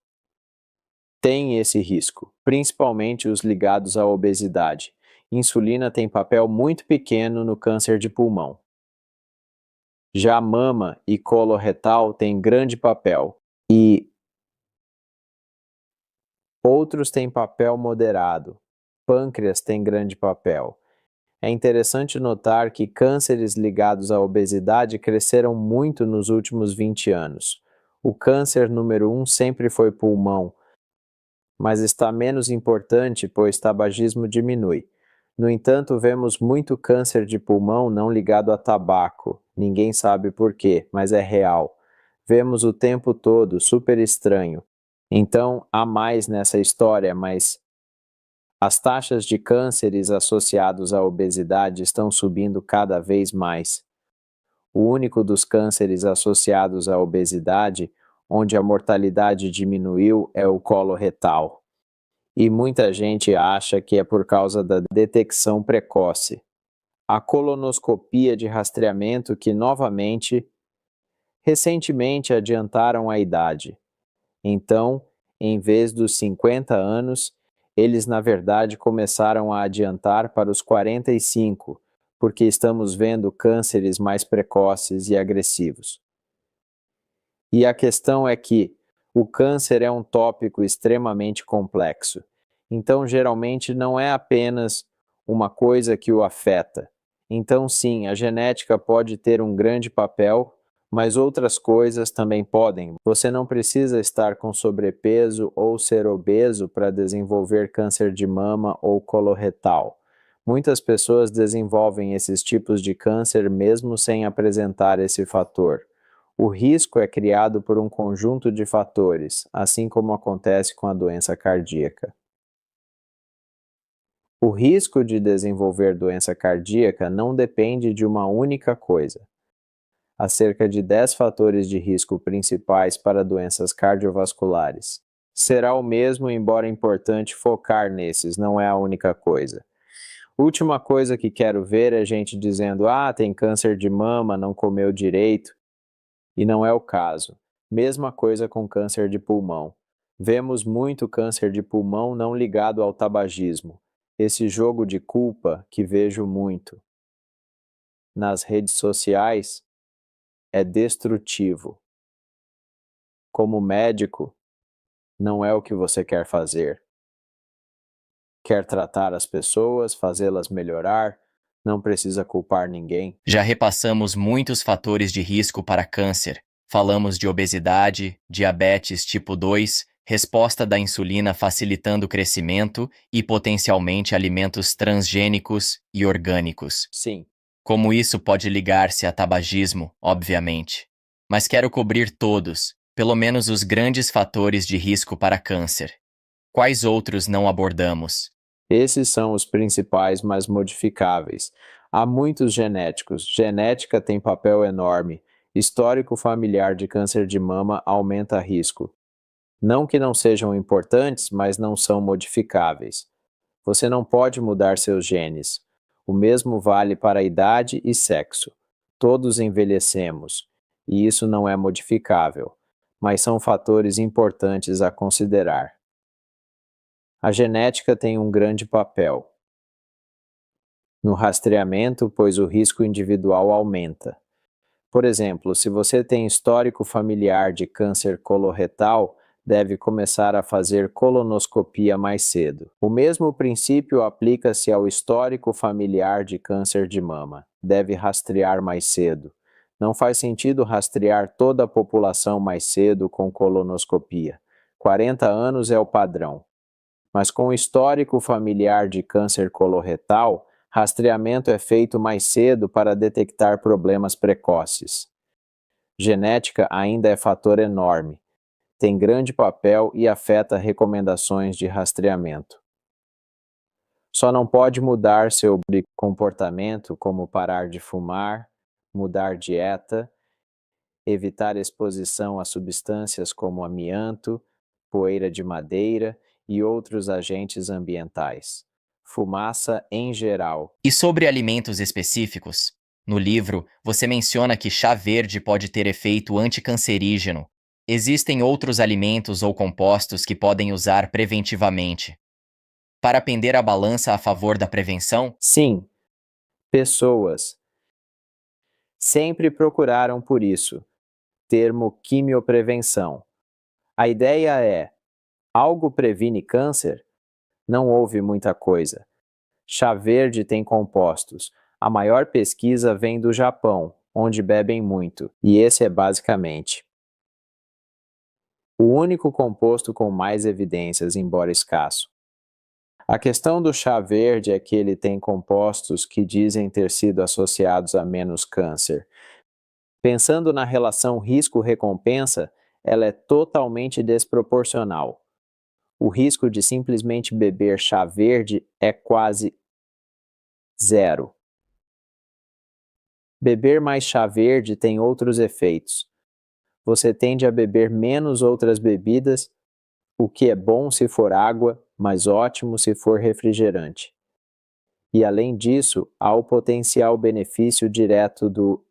têm esse risco, principalmente os ligados à obesidade. Insulina tem papel muito pequeno no câncer de pulmão. Já mama e coloretal têm grande papel, e outros têm papel moderado. Pâncreas tem grande papel. É interessante notar que cânceres ligados à obesidade cresceram muito nos últimos 20 anos. O câncer número 1 sempre foi pulmão, mas está menos importante pois tabagismo diminui. No entanto, vemos muito câncer de pulmão não ligado a tabaco. Ninguém sabe por quê, mas é real. Vemos o tempo todo, super estranho. Então, há mais nessa história, mas as taxas de cânceres associados à obesidade estão subindo cada vez mais. O único dos cânceres associados à obesidade onde a mortalidade diminuiu é o coloretal. E muita gente acha que é por causa da detecção precoce. A colonoscopia de rastreamento que, novamente, recentemente adiantaram a idade. Então, em vez dos 50 anos, eles na verdade começaram a adiantar para os 45, porque estamos vendo cânceres mais precoces e agressivos. E a questão é que o câncer é um tópico extremamente complexo. Então, geralmente, não é apenas uma coisa que o afeta. Então, sim, a genética pode ter um grande papel, mas outras coisas também podem. Você não precisa estar com sobrepeso ou ser obeso para desenvolver câncer de mama ou coloretal. Muitas pessoas desenvolvem esses tipos de câncer mesmo sem apresentar esse fator. O risco é criado por um conjunto de fatores, assim como acontece com a doença cardíaca. O risco de desenvolver doença cardíaca não depende de uma única coisa. Há cerca de 10 fatores de risco principais para doenças cardiovasculares. Será o mesmo, embora importante focar nesses, não é a única coisa. Última coisa que quero ver é gente dizendo: tem câncer de mama, não comeu direito. E não é o caso. Mesma coisa com câncer de pulmão. Vemos muito câncer de pulmão não ligado ao tabagismo. Esse jogo de culpa que vejo muito nas redes sociais é destrutivo. Como médico, não é o que você quer fazer. Quer tratar as pessoas, fazê-las melhorar, não precisa culpar ninguém. Já repassamos muitos fatores de risco para câncer. Falamos de obesidade, diabetes tipo 2, resposta da insulina facilitando o crescimento e potencialmente alimentos transgênicos e orgânicos. Sim. Como isso pode ligar-se a tabagismo, obviamente. Mas quero cobrir todos, pelo menos os grandes fatores de risco para câncer. Quais outros não abordamos? Esses são os principais mais modificáveis. Há muitos genéticos. Genética tem papel enorme. Histórico familiar de câncer de mama aumenta risco. Não que não sejam importantes, mas não são modificáveis. Você não pode mudar seus genes. O mesmo vale para a idade e sexo. Todos envelhecemos, e isso não é modificável, mas são fatores importantes a considerar. A genética tem um grande papel no rastreamento, pois o risco individual aumenta. Por exemplo, se você tem histórico familiar de câncer coloretal, deve começar a fazer colonoscopia mais cedo. O mesmo princípio aplica-se ao histórico familiar de câncer de mama. Deve rastrear mais cedo. Não faz sentido rastrear toda a população mais cedo com colonoscopia. 40 anos é o padrão. Mas com o histórico familiar de câncer coloretal, rastreamento é feito mais cedo para detectar problemas precoces. Genética ainda é fator enorme, tem grande papel e afeta recomendações de rastreamento. Só não pode mudar seu comportamento, como parar de fumar, mudar dieta, evitar exposição a substâncias como amianto, poeira de madeira e outros agentes ambientais. Fumaça em geral. E sobre alimentos específicos? No livro, você menciona que chá verde pode ter efeito anticancerígeno. Existem outros alimentos ou compostos que podem usar preventivamente para pender a balança a favor da prevenção? Sim, pessoas sempre procuraram por isso. Termo quimioprevenção. A ideia é: algo previne câncer? Não houve muita coisa. Chá verde tem compostos. A maior pesquisa vem do Japão, onde bebem muito, e esse é basicamente o único composto com mais evidências, embora escasso. A questão do chá verde é que ele tem compostos que dizem ter sido associados a menos câncer. Pensando na relação risco-recompensa, ela é totalmente desproporcional. O risco de simplesmente beber chá verde é quase zero. Beber mais chá verde tem outros efeitos. Você tende a beber menos outras bebidas, o que é bom se for água, mas ótimo se for refrigerante. E além disso, há o potencial benefício direto do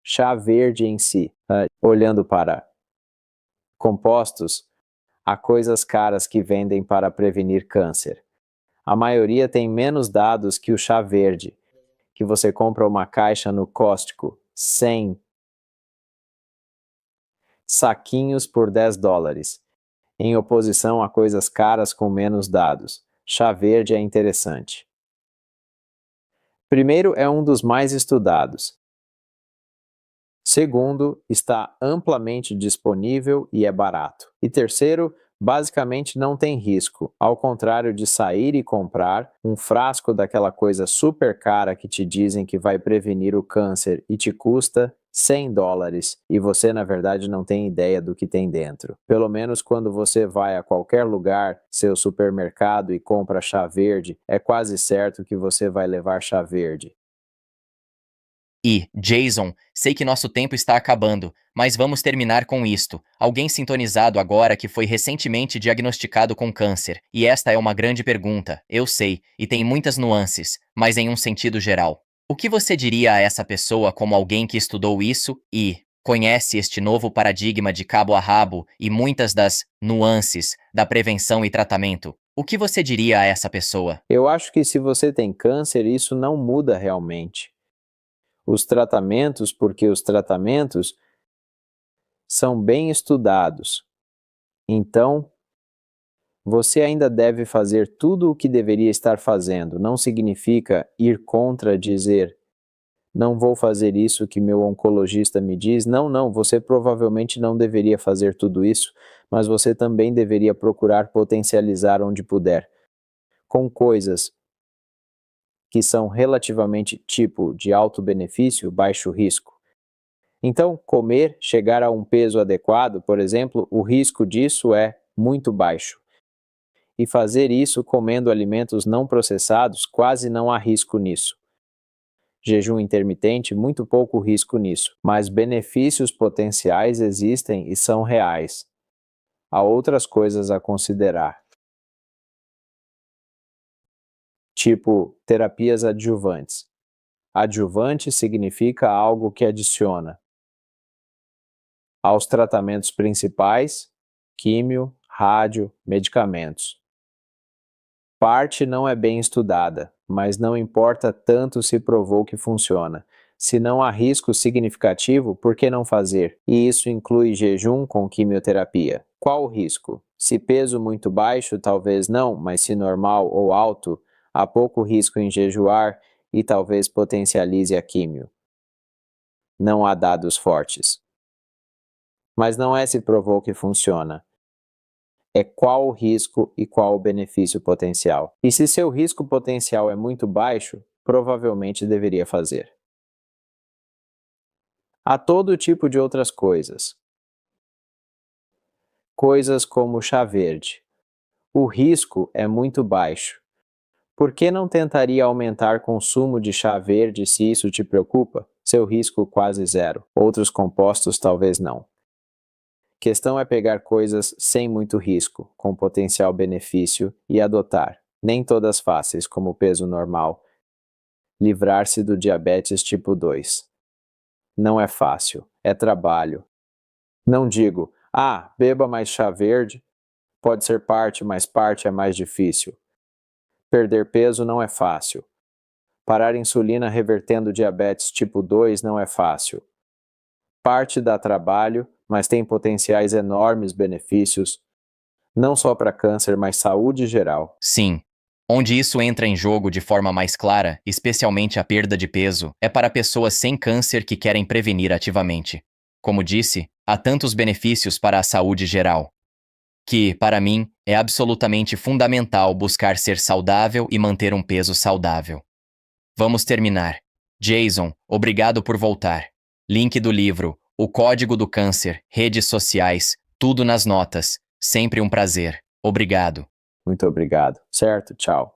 chá verde em si. Olhando para compostos, há coisas caras que vendem para prevenir câncer. A maioria tem menos dados que o chá verde, que você compra uma caixa no Costco, 100 saquinhos por $10, em oposição a coisas caras com menos dados. Chá verde é interessante. Primeiro, é um dos mais estudados. Segundo, está amplamente disponível e é barato. E terceiro, basicamente não tem risco, ao contrário de sair e comprar um frasco daquela coisa super cara que te dizem que vai prevenir o câncer e te custa $100 e você na verdade não tem ideia do que tem dentro. Pelo menos quando você vai a qualquer lugar, seu supermercado, e compra chá verde, é quase certo que você vai levar chá verde. E, Jason, sei que nosso tempo está acabando, mas vamos terminar com isto. Alguém sintonizado agora que foi recentemente diagnosticado com câncer, e esta é uma grande pergunta, eu sei, e tem muitas nuances, mas em um sentido geral. O que você diria a essa pessoa como alguém que estudou isso e conhece este novo paradigma de cabo a rabo e muitas das nuances da prevenção e tratamento? O que você diria a essa pessoa? Eu acho que se você tem câncer, isso não muda realmente. Porque os tratamentos são bem estudados. Então, você ainda deve fazer tudo o que deveria estar fazendo. Não significa ir contra dizer, não vou fazer isso que meu oncologista me diz. Não, você provavelmente não deveria fazer tudo isso, mas você também deveria procurar potencializar onde puder, com coisas que são relativamente tipo de alto benefício, baixo risco. Então, comer, chegar a um peso adequado, por exemplo, o risco disso é muito baixo. E fazer isso comendo alimentos não processados, quase não há risco nisso. Jejum intermitente, muito pouco risco nisso, mas benefícios potenciais existem e são reais. Há outras coisas a considerar. Tipo, terapias adjuvantes. Adjuvante significa algo que adiciona aos tratamentos principais, químio, rádio, medicamentos. Parte não é bem estudada, mas não importa tanto se provou que funciona. Se não há risco significativo, por que não fazer? E isso inclui jejum com quimioterapia. Qual o risco? Se peso muito baixo, talvez não, mas se normal ou alto, há pouco risco em jejuar e talvez potencialize a químio. não há dados fortes. Mas não é se provou que funciona. É qual o risco e qual o benefício potencial. E se seu risco potencial é muito baixo, provavelmente deveria fazer. Há todo tipo de outras coisas. Coisas como chá verde. O risco é muito baixo. Por que não tentaria aumentar consumo de chá verde se isso te preocupa? Seu risco quase zero. Outros compostos talvez não. Questão é pegar coisas sem muito risco, com potencial benefício, e adotar, nem todas fáceis, como o peso normal, livrar-se do diabetes tipo 2. Não é fácil, é trabalho. Não digo, beba mais chá verde, pode ser parte, mas parte é mais difícil. Perder peso não é fácil. Parar insulina revertendo diabetes tipo 2 não é fácil. Parte dá trabalho, mas tem potenciais enormes benefícios, não só para câncer, mas saúde geral. Sim. Onde isso entra em jogo de forma mais clara, especialmente a perda de peso, é para pessoas sem câncer que querem prevenir ativamente. Como disse, há tantos benefícios para a saúde geral, que, para mim, é absolutamente fundamental buscar ser saudável e manter um peso saudável. Vamos terminar. Jason, obrigado por voltar. Link do livro, O Código do Câncer, redes sociais, tudo nas notas. Sempre um prazer. Obrigado. Muito obrigado. Certo, tchau.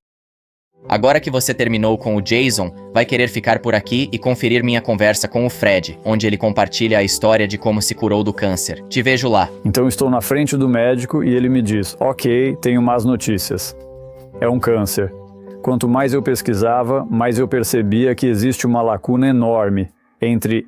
Agora que você terminou com o Jason, vai querer ficar por aqui e conferir minha conversa com o Fred, onde ele compartilha a história de como se curou do câncer. Te vejo lá. Então estou na frente do médico e ele me diz: ok, tenho más notícias. É um câncer. Quanto mais eu pesquisava, mais eu percebia que existe uma lacuna enorme entre